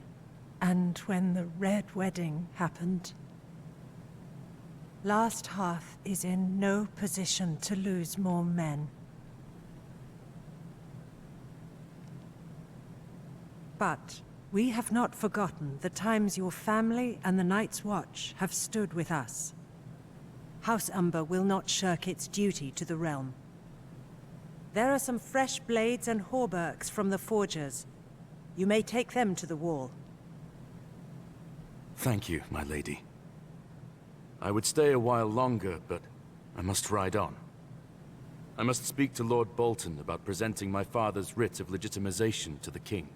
And when the Red Wedding happened, Last Hearth is in no position to lose more men. But we have not forgotten the times your family and the Night's Watch have stood with us. House Umber will not shirk its duty to the realm. There are some fresh blades and hauberks from the forgers. You may take them to the wall. Thank you, my lady. I would stay a while longer, but I must ride on. I must speak to Lord Bolton about presenting my father's writ of legitimization to the king.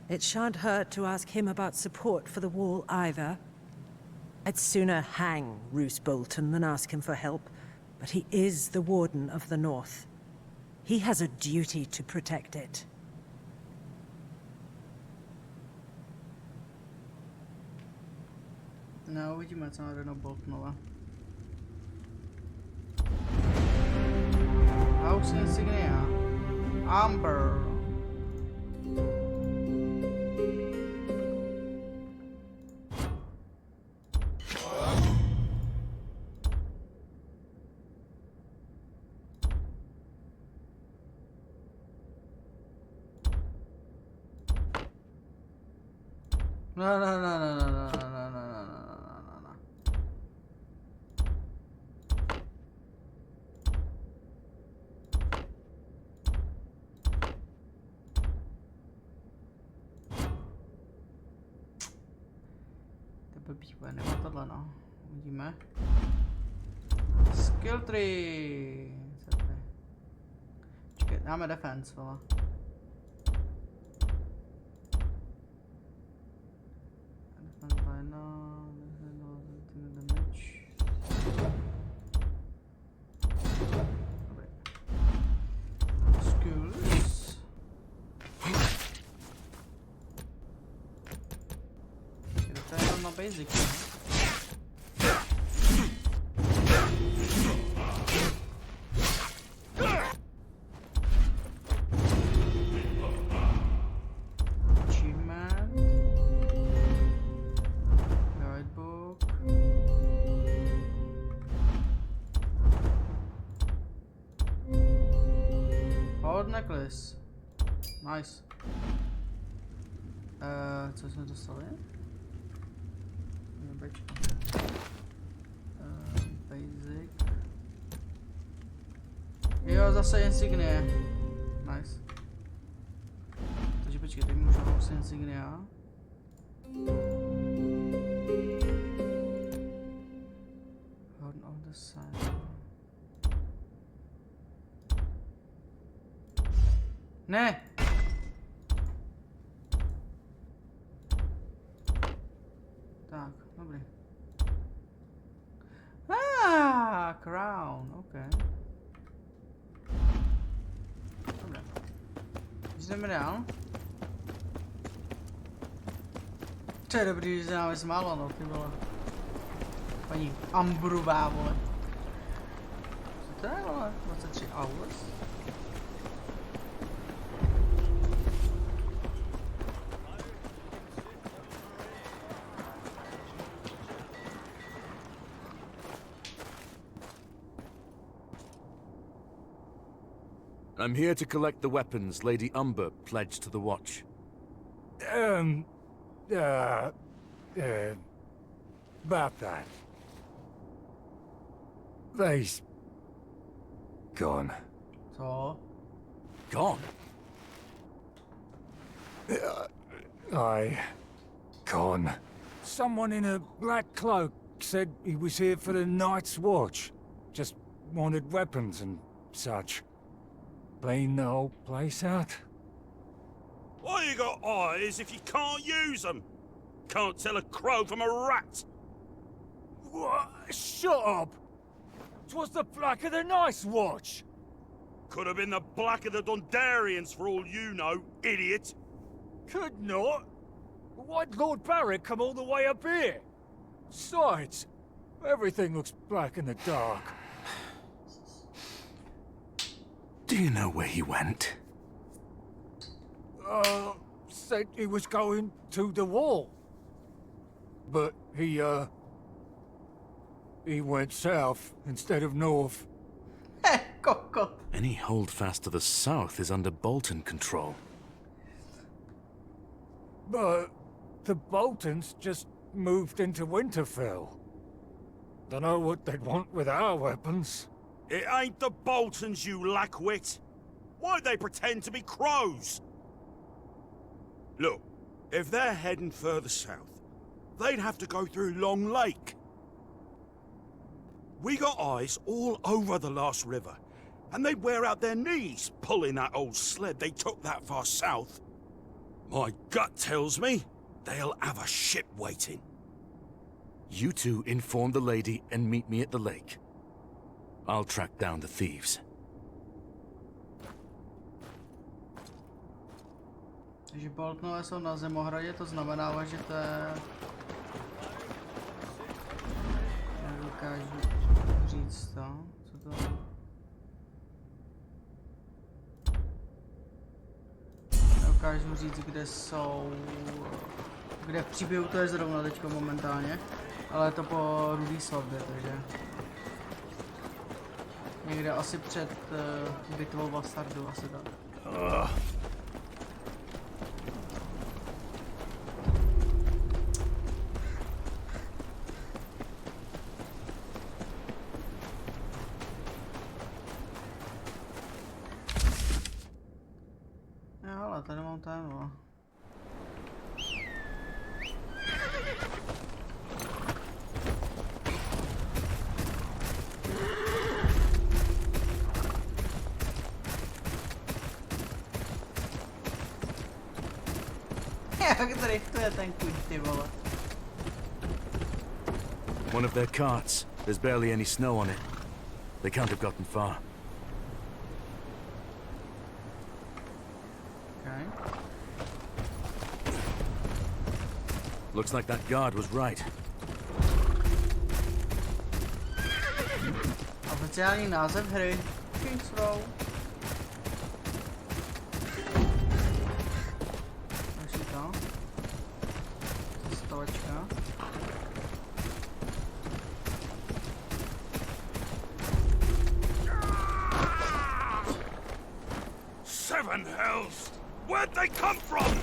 It shan't hurt to ask him about support for the wall either. I'd sooner hang Roose Bolton than ask him for help, but he is the Warden of the North. He has a duty to protect it. No, uvidíme, co na Boltonova. House Insignia. Amber. No. Blbý, nebo tohle no. Uvidíme. Skill tree. Čekaj, dáme defense, vole. Defense by no, damage. Dobrý. Skills. To je jenom na basic, ne? Achievement. Guidebook. Hard necklace. Nice. Co jsme dostali? Basic. Jo, zase insignie. Nice. počkej, teď můžu house insignia. Horn of the Sun. Ne! Tak, dobrý. Crown, ok. Dobré. Jdeme dál. To je dobrý, že nám je málo, no, ty vole. Paní Ambrová, vole. Co to je, vole? 23 hours? I'm here to collect the weapons Lady Umber pledged to the Watch. About that. They's gone. Co? Gone? Gone. Someone in a black cloak said he was here for the Night's Watch. Just wanted weapons and such. Clean the whole place out? Why you got eyes if you can't use them? Can't tell a crow from a rat. What? Shut up! 'Twas the Black of the Night's Watch! Could have been the Black of the Dundarians for all you know, idiot. Could not? Why'd Lord Barrick come all the way up here? Besides, everything looks black in the dark. Do you know where he went? Said he was going to the wall. But he went south instead of north. Any holdfast to the south is under Bolton control. But the Boltons just moved into Winterfell. Dunno what they'd want with our weapons. It ain't the Boltons, you lackwit. Why'd they pretend to be crows? Look, if they're heading further south, they'd have to go through Long Lake. We got eyes all over the last river, and they'd wear out their knees pulling that old sled they took that far south. My gut tells me they'll have a ship waiting. You two inform the lady and meet me at the lake. I'll track down the thieves. Takže Boltonové jsou na Zimohradě, to znamená, že to je... Nedokážu říct to, co to je. Nedokážu říct, kde jsou... Kde v příběhu to je zrovna teďko momentálně. Ale je to po Rudý svatbě, takže... Někde asi před bitvou Bastardu, asi tak. Ale tady mám téma. Jak driftuje ten kuň, ty vole. One of their carts. There's barely any snow on it. They can't have gotten far. Okay. Looks like that guard was right. Oficiální název hry Kingsroad. Další to. Cestovačka. Seven hells! Where'd they come from?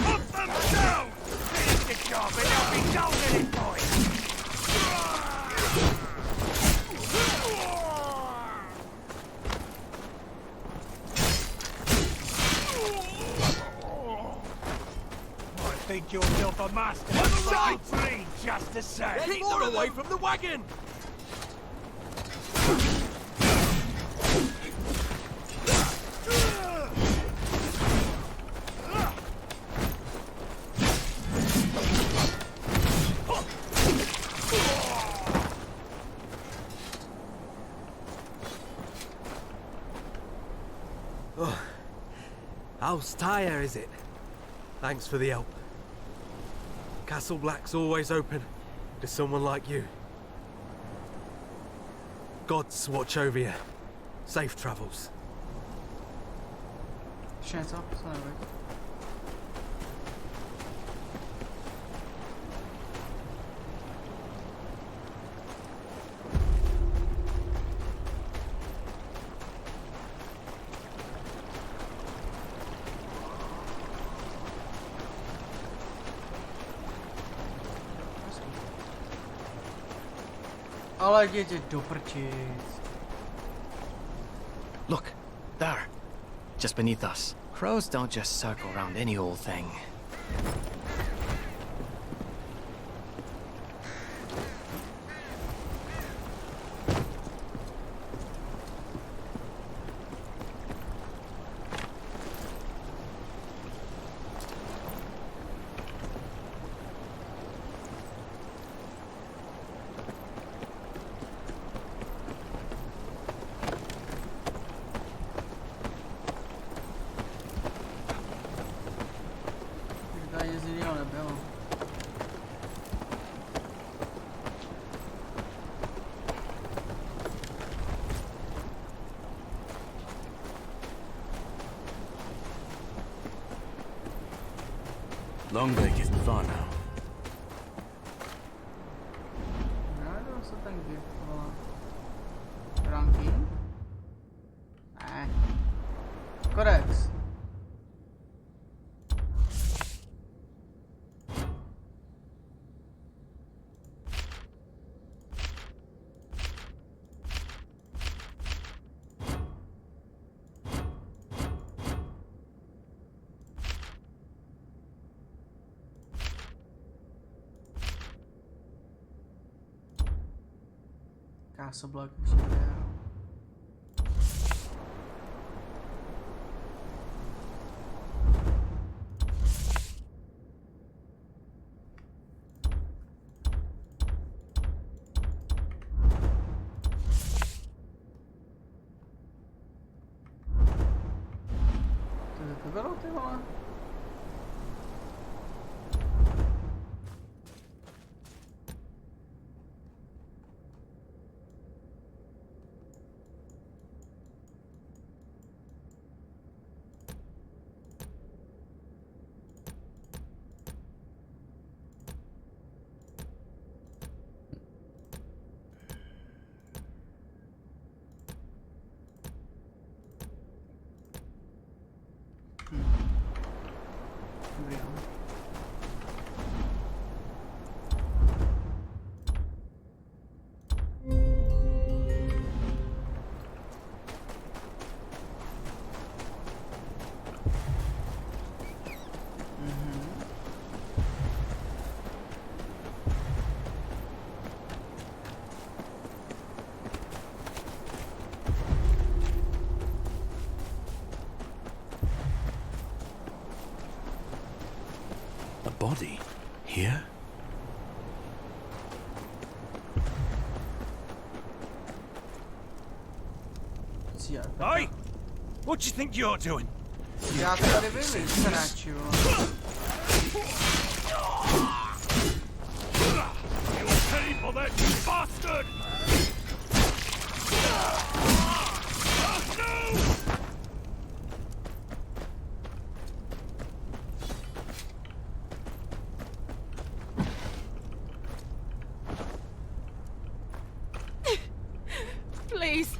Put them down! Finish the job and I'll be done with it, boys! make yourself a master. Let you free just the same. Keep her away from the wagon! How's Tyre, is it? Thanks for the help. Castle Black's always open to someone like you. Gods watch over you. Safe travels. Chance up, it's not right. Ale jděte do prčic. Look, there. Just beneath us. Crows don't just circle around any old thing. Longbake isn't far now. Rádo se tam dělá. Ranking? Ne. Kodex. Castle Black ještě dál. To bylo, ty vole? Body? Here? Hey! What do you think you're doing? Já to tady vím, sraču. You pay for that, you bastard! Please,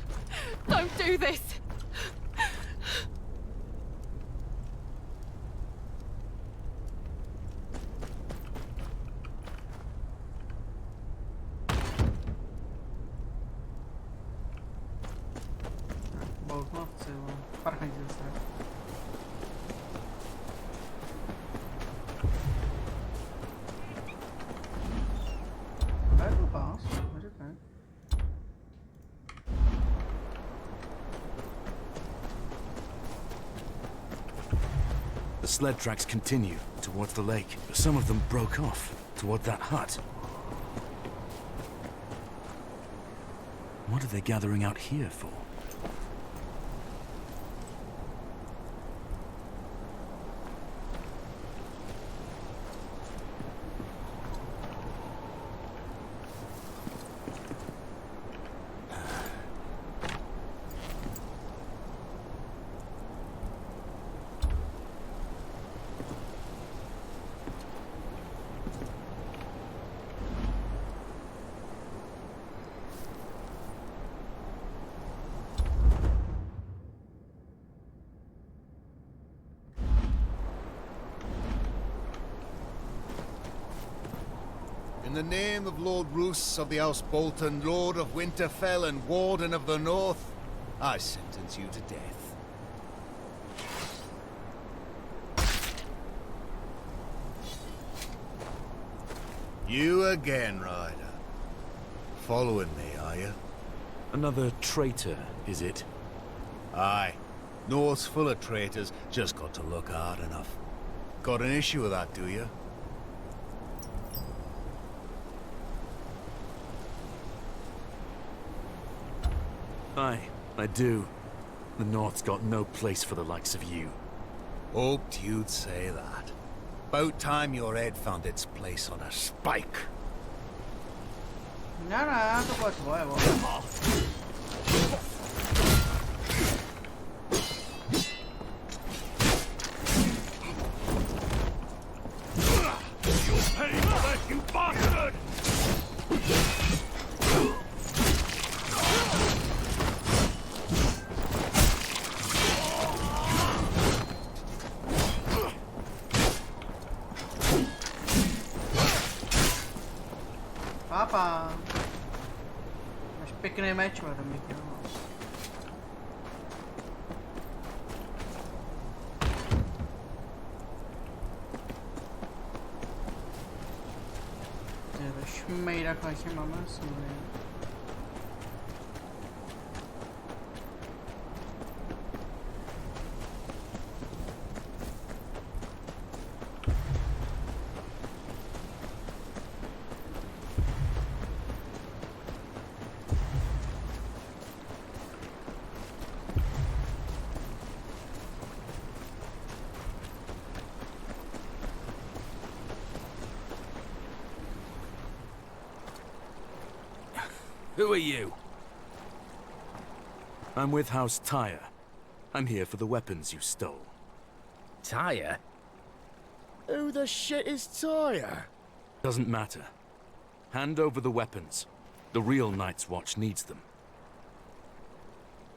don't do this. Boltnovci, parchajte se. sled tracks continue towards the lake. Some of them broke off toward that hut. What are they gathering out here for? In the name of Lord Roos of the House Bolton, Lord of Winterfell and Warden of the North, I sentence you to death. You again, Ryder. Following me, are you? Another traitor, is it? Aye. North's full of traitors, just got to look hard enough. Got an issue with that, do you? Aye, I do. The North's got no place for the likes of you. Hoped you'd say that. About time your head found its place on a spike. No, to puedes huevo. You'll pay for that, you bastard! Papa. Mas pequeno match var de mycket. Det smära kanske mamma som Who are you? I'm with House Tyre. I'm here for the weapons you stole. Tyre? Who the shit is Tyre? Doesn't matter. Hand over the weapons. The real Night's Watch needs them.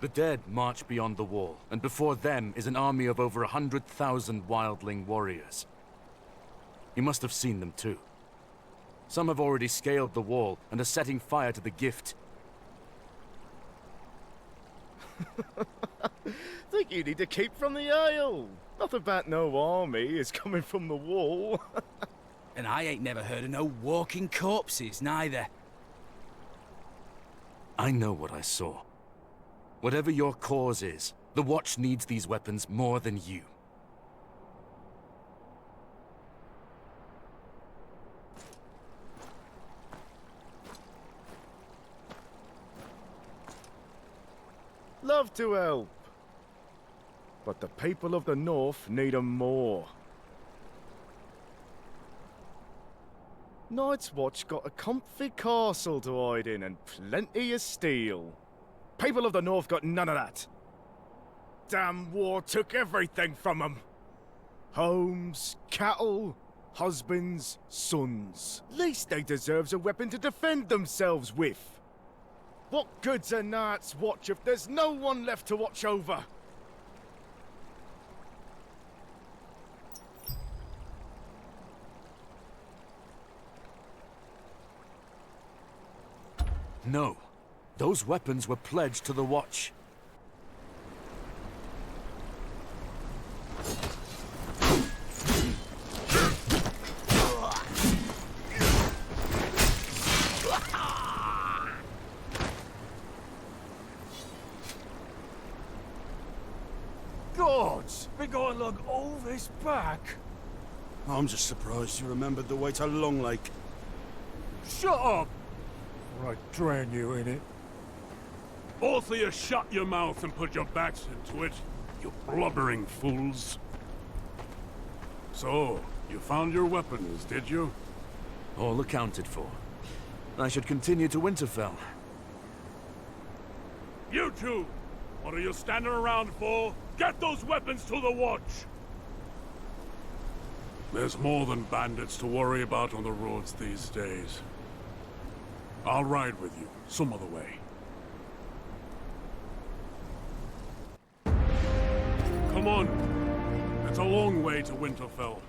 The dead march beyond the wall, and before them is an army of over 100,000 wildling warriors. You must have seen them too. Some have already scaled the wall and are setting fire to the gift. Think you need to keep from the Isle. Not about no army is coming from the wall. And I ain't never heard of no walking corpses, neither. I know what I saw. Whatever your cause is, the Watch needs these weapons more than you. Love to help. But the people of the North need 'em more. Night's Watch got a comfy castle to hide in and plenty of steel. People of the North got none of that. Damn war took everything from 'em. Homes, cattle, husbands, sons. Least they deserves a weapon to defend themselves with. What good's a Night's Watch if there's no one left to watch over? No. Those weapons were pledged to the Watch. gods! We gotta look all this back. I'm just surprised you remembered the way to Long Lake. Shut up! Or I drown you in it. Both of you shut your mouth and put your backs into it, you blubbering fools. So, you found your weapons, did you? All accounted for. I should continue to Winterfell. You two! What are you standing around for? Get those weapons to the watch! There's more than bandits to worry about on the roads these days. I'll ride with you, some other way. Come on. It's a long way to Winterfell.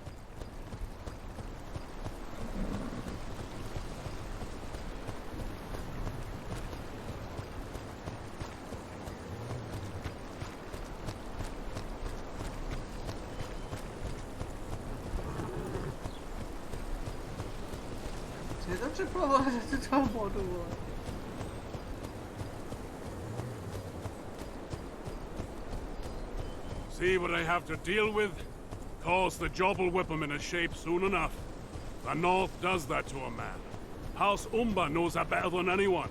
See what I have to deal with? Course, the job will whip him into shape soon enough. The North does that to a man. House Umber knows that better than anyone.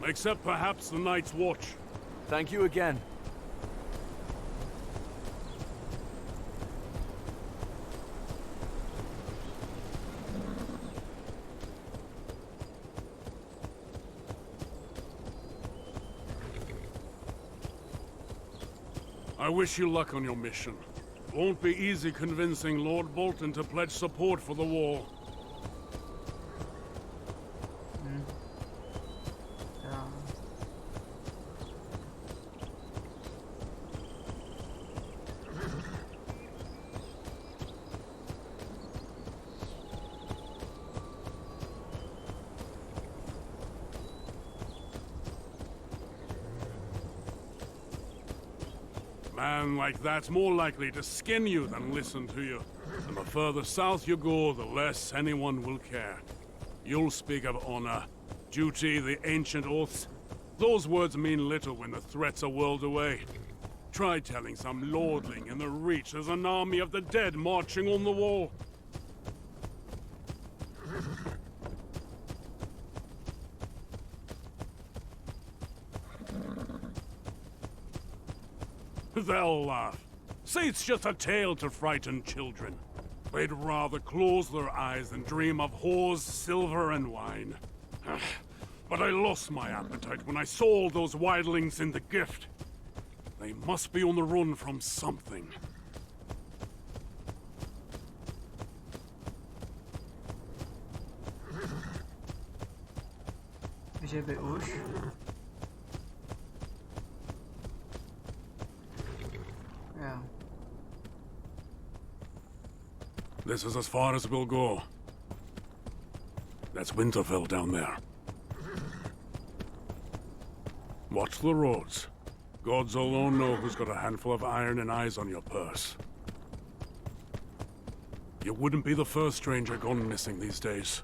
Except perhaps the Night's Watch. Thank you again. I wish you luck on your mission. Won't be easy convincing Lord Bolton to pledge support for the war. Man like that's more likely to skin you than listen to you. And the further south you go, the less anyone will care. You'll speak of honor, duty, the ancient oaths. Those words mean little when the threats are whirled away. Try telling some lordling in the Reach there's an army of the dead marching on the wall. They'll laugh. Say it's just a tale to frighten children. They'd rather close their eyes than dream of whores, silver, and wine. But I lost my appetite when I saw all those wildlings in the gift. They must be on the run from something. Żeby już. Yeah. This is as far as we'll go. That's Winterfell down there. Watch the roads. Gods alone know who's got a handful of iron and eyes on your purse. You wouldn't be the first stranger gone missing these days.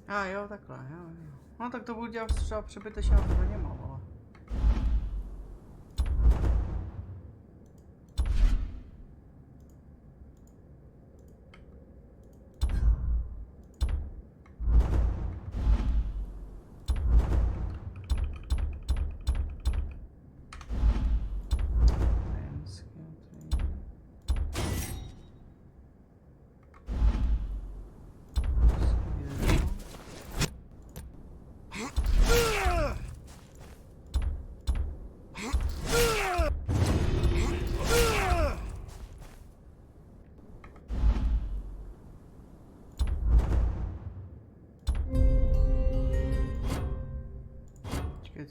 A jo, takhle, jo. No tak to budu dělat třeba přebytečně zbraněma, vole.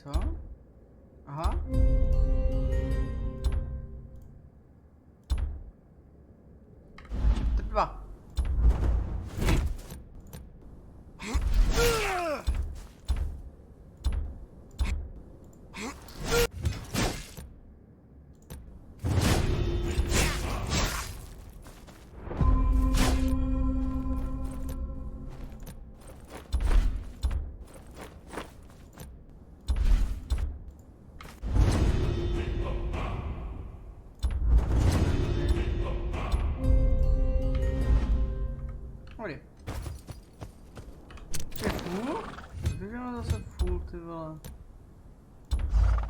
Co? Aha. Chapter 2. Dobrý. To dělá zase full, ty vole.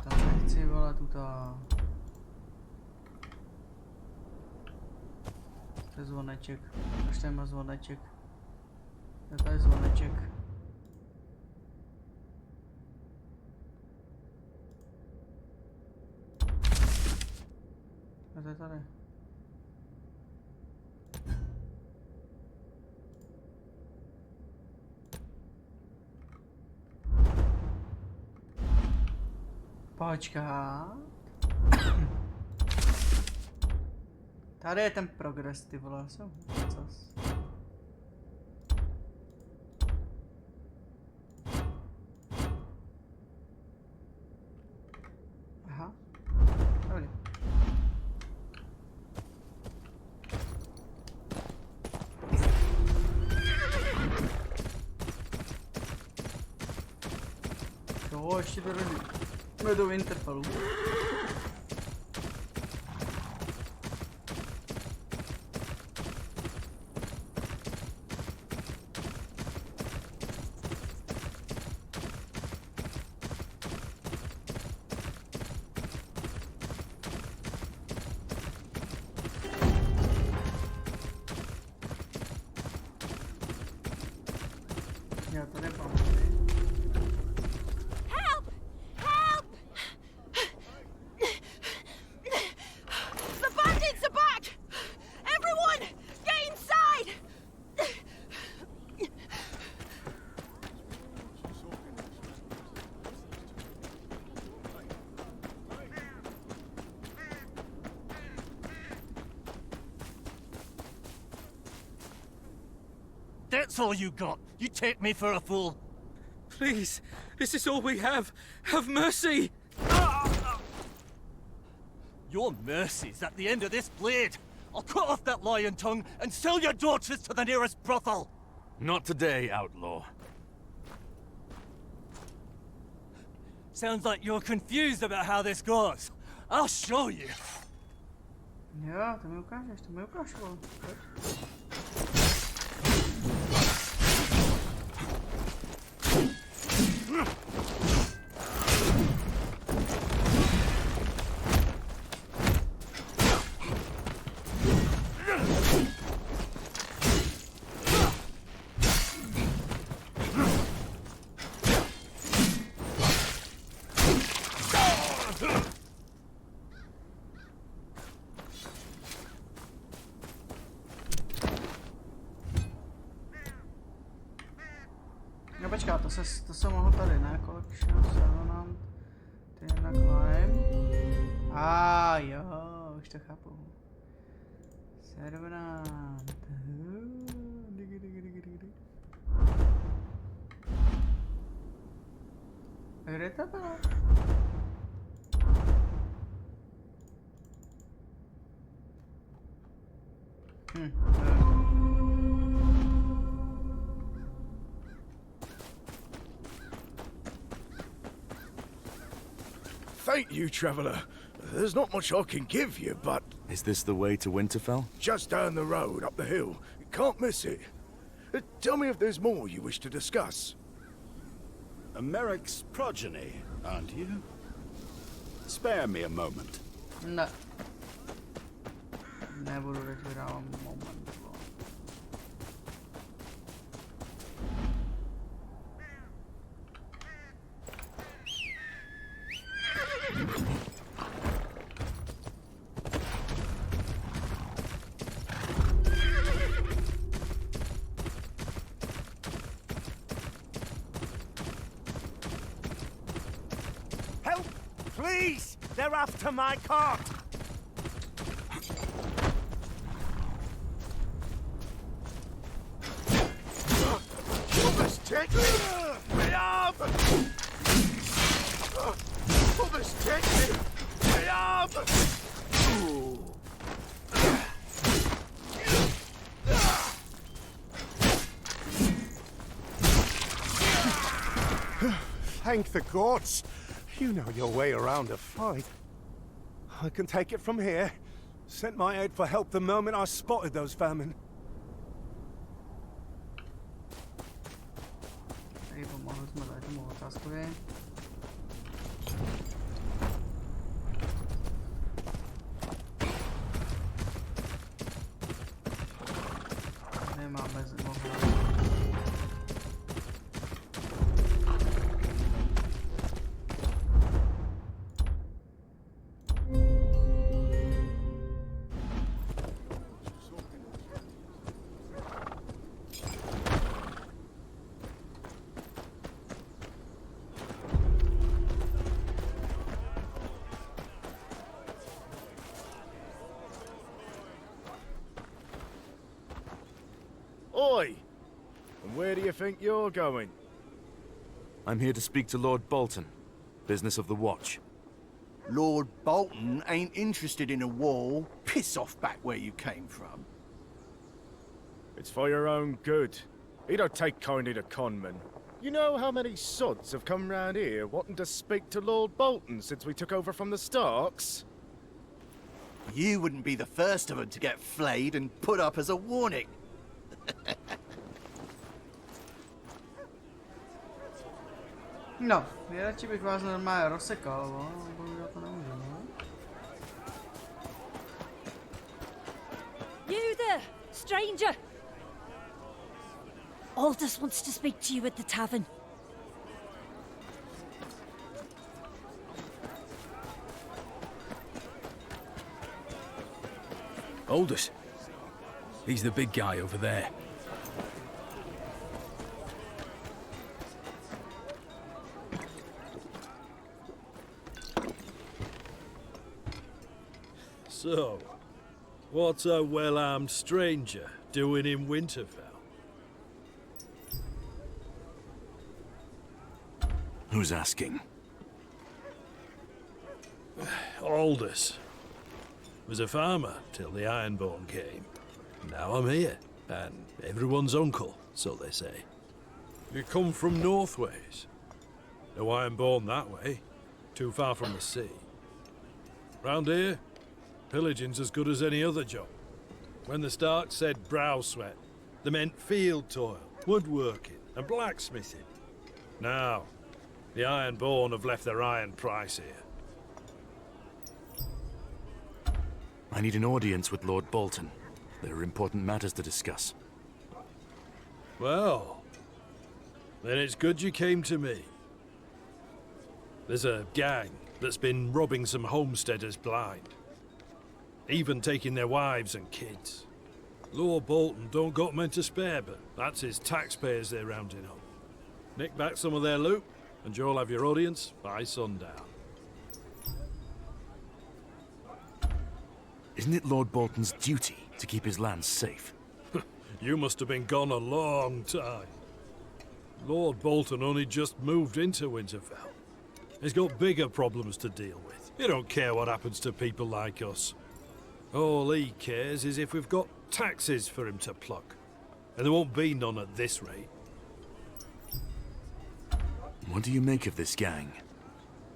Tam nechci, vole, tuto. To je zvoneček. Až tady má zvoneček. To je zvoneček. A to je tady. Počkat. Tady je ten progres, ty vole, jsem zas. Aha. Dobrý. Jo, ještě jdeme do Winterfellu. Já to nepamatuji. Help! Help! The bandits are back! Everyone, get inside! That's all you got. You take me for a fool. Please, this is all we have. Have mercy! Your mercy's at the end of this blade. I'll cut off that lion tongue and sell your daughters to the nearest brothel. Not today, outlaw. Sounds like you're confused about how this goes. I'll show you. Jo, to mi ukážeš, vole. No počká, to se mohlo tady, ne? Collection, Sevenant, ty na climb. Jo, už to chápu. Sevenant. Kde to bylo? Thank you, traveler. There's not much I can give you, but... Is this the way to Winterfell? Just down the road, up the hill. You can't miss it. Tell me if there's more you wish to discuss. A Merrick's progeny, aren't you? Spare me a moment. No. Never retirare un momento. Help! Please! They're after my cart! Take me! Me up! Others take me! Me up! Thank the gods! You know your way around a fight. I can take it from here. Sent my aid for help the moment I spotted those vermin. Aí vamos mudar de modo, tá escuro. Nem mais Oi! And where do you think you're going? I'm here to speak to Lord Bolton. Business of the Watch. Lord Bolton ain't interested in a war. Piss off back where you came from. It's for your own good. He don't take kindly to conmen. You know how many sods have come round here wanting to speak to Lord Bolton since we took over from the Starks? You wouldn't be the first of them to get flayed and put up as a warning. No, era tipo quase normal, era secava. You there, stranger! Aldous wants to speak to you at the tavern. Aldous. He's the big guy over there. So, what's a well-armed stranger doing in Winterfell? Who's asking? Aldous. Was a farmer till the Ironborn came. Now I'm here, and everyone's uncle, so they say. You come from Northways. No Ironborn that way, too far from the sea. Round here, pillaging's as good as any other job. When the Starks said brow sweat, they meant field toil, woodworking, and blacksmithing. Now, the Ironborn have left their iron price here. I need an audience with Lord Bolton. There are important matters to discuss. Well, then it's good you came to me. There's a gang that's been robbing some homesteaders blind. Even taking their wives and kids. Lord Bolton don't got men to spare, but that's his taxpayers they're rounding up. Nick back some of their loot, and you'll have your audience by sundown. Isn't it Lord Bolton's duty to keep his lands safe? You must have been gone a long time. Lord Bolton only just moved into Winterfell. He's got bigger problems to deal with. He don't care what happens to people like us. All he cares is if we've got taxes for him to pluck. And there won't be none at this rate. What do you make of this gang?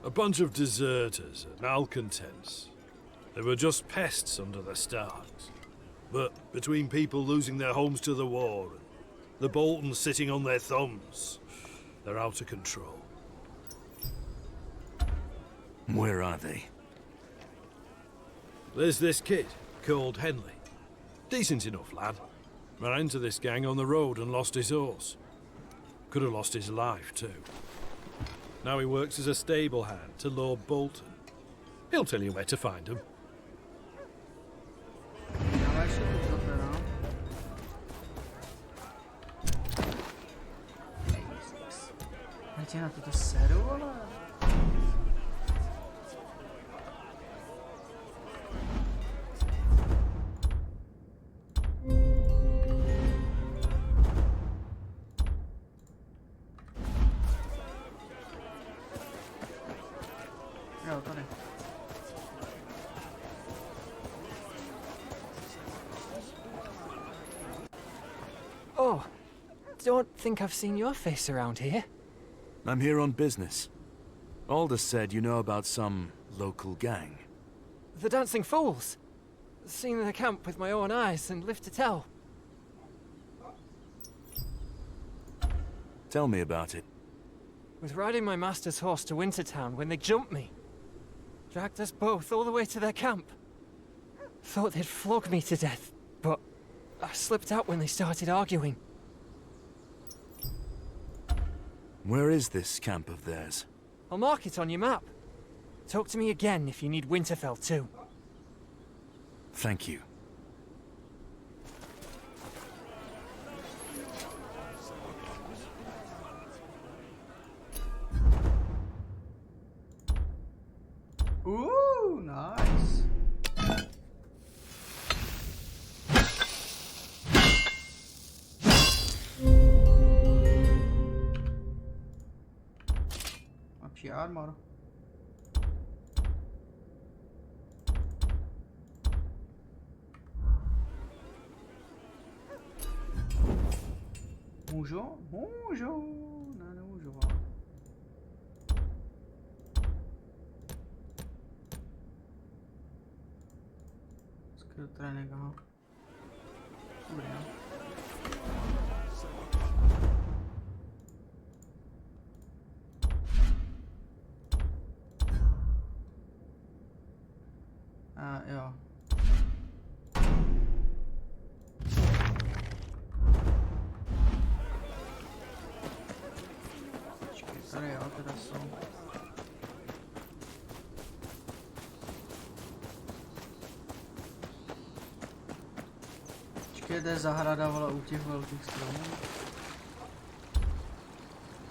A bunch of deserters and malcontents. They were just pests under the Starks. But between people losing their homes to the war and the Boltons sitting on their thumbs, they're out of control. Where are they? There's this kid called Henley. Decent enough lad. Ran into this gang on the road and lost his horse. Could have lost his life too. Now he works as a stable hand to Lord Bolton. He'll tell you where to find him. Na tuto seru, ale... Jo, tady. Oh, don't think I've seen your face around here. I'm here on business. Aldous said you know about some local gang. The Dancing Fools. Seen the camp with my own eyes and live to tell. Tell me about it. Was riding my master's horse to Wintertown when they jumped me. Dragged us both all the way to their camp. Thought they'd flog me to death, but I slipped out when they started arguing. Where is this camp of theirs? I'll mark it on your map. Talk to me again if you need Winterfell too. Thank you. Ooh, nice. Lepší armor. Můžu? Můžu. Ne, nemůžu. Skill training, aha. Dobrý, no. Jo. Počkej, tady jo, teda jsou. Počkej, to je zahrada, vole, u těch velkých stromů.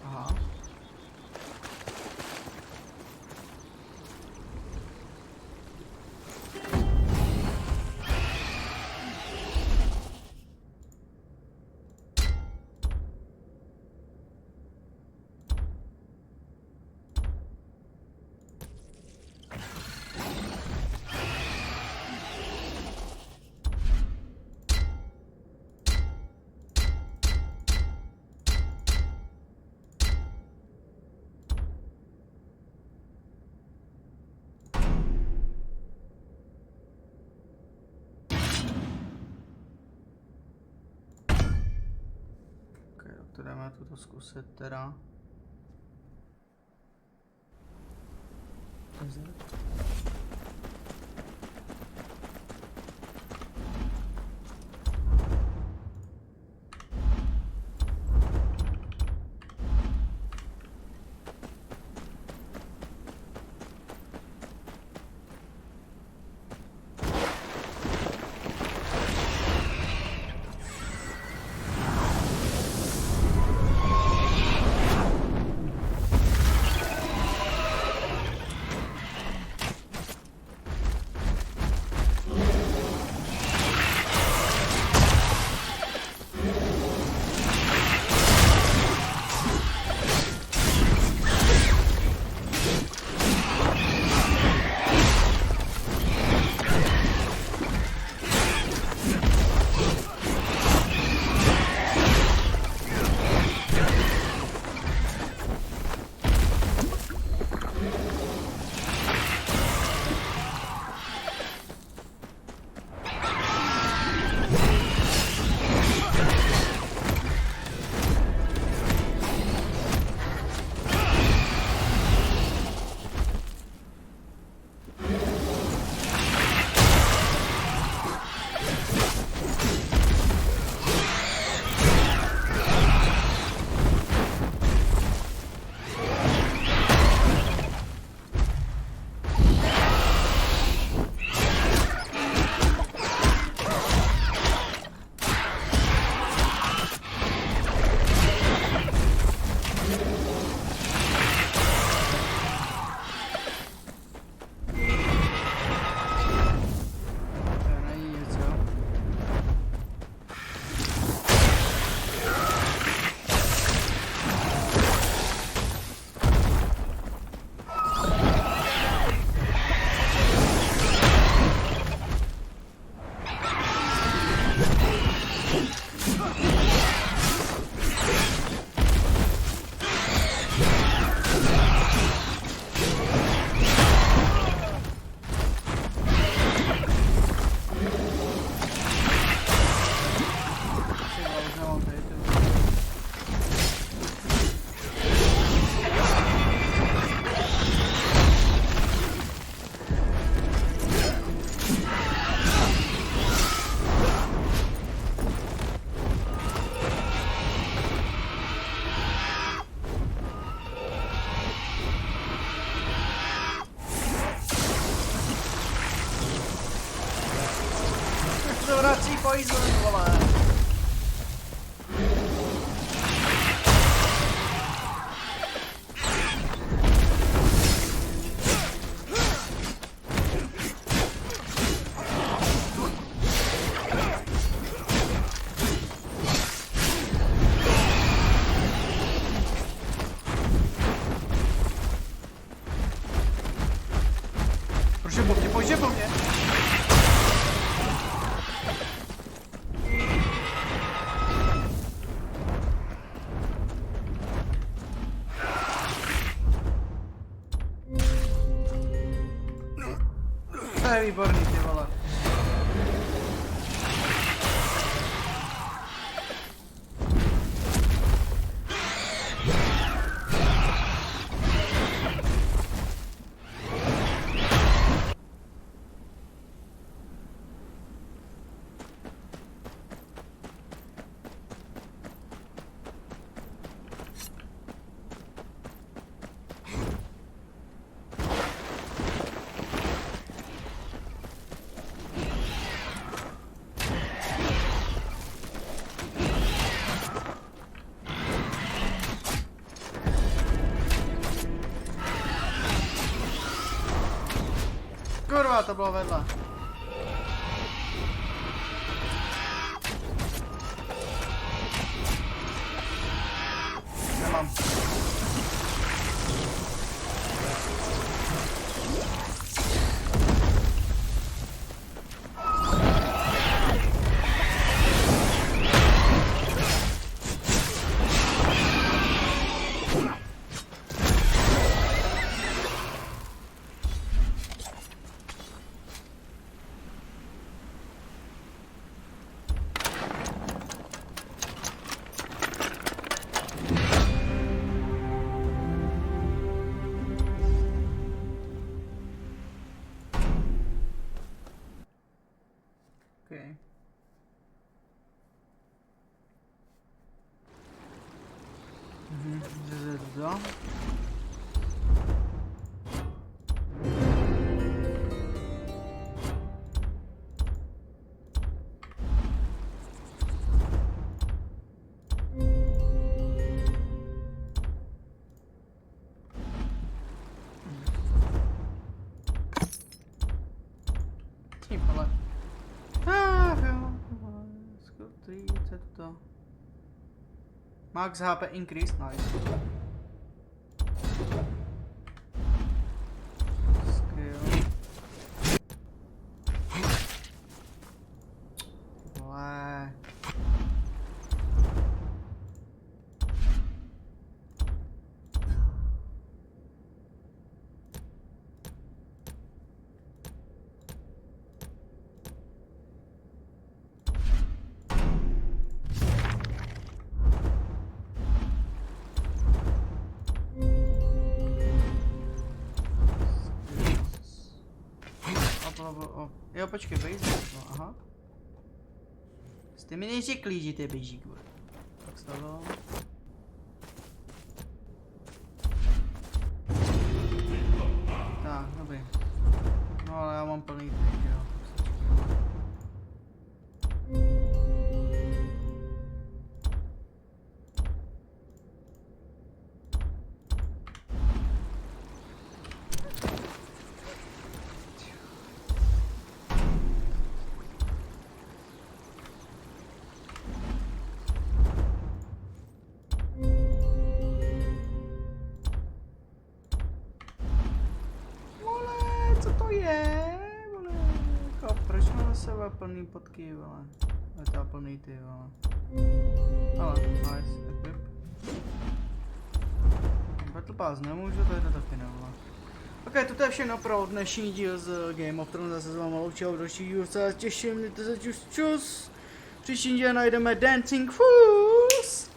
Aha. To jdeme tuto zkusit teda. poison, vole. Pojď po mě. To je výborný, ty vole. Kurva, to bylo vedle. Nemám. Okay. Da. Ty vole. Jo. Skutříce to. Max HP increase, nice. Skill. Vole. Jo, počkej, bejzik, no, aha. Jste mi neřekli, že to je bejzik, vole. Tak stalo. Tak, dobrý. No ale já mám plný teď, jo. Plný potky, vole. Je to plný ty, vole. Ale, nice, equip. Battle Pass nemůžu, to je to taky nevole. Ok, to je všechno pro dnešní díl z Game of Thrones, zase s váma loučil u další díl, se těším, mějte se čus. Příští díl najdeme Dancing Fools.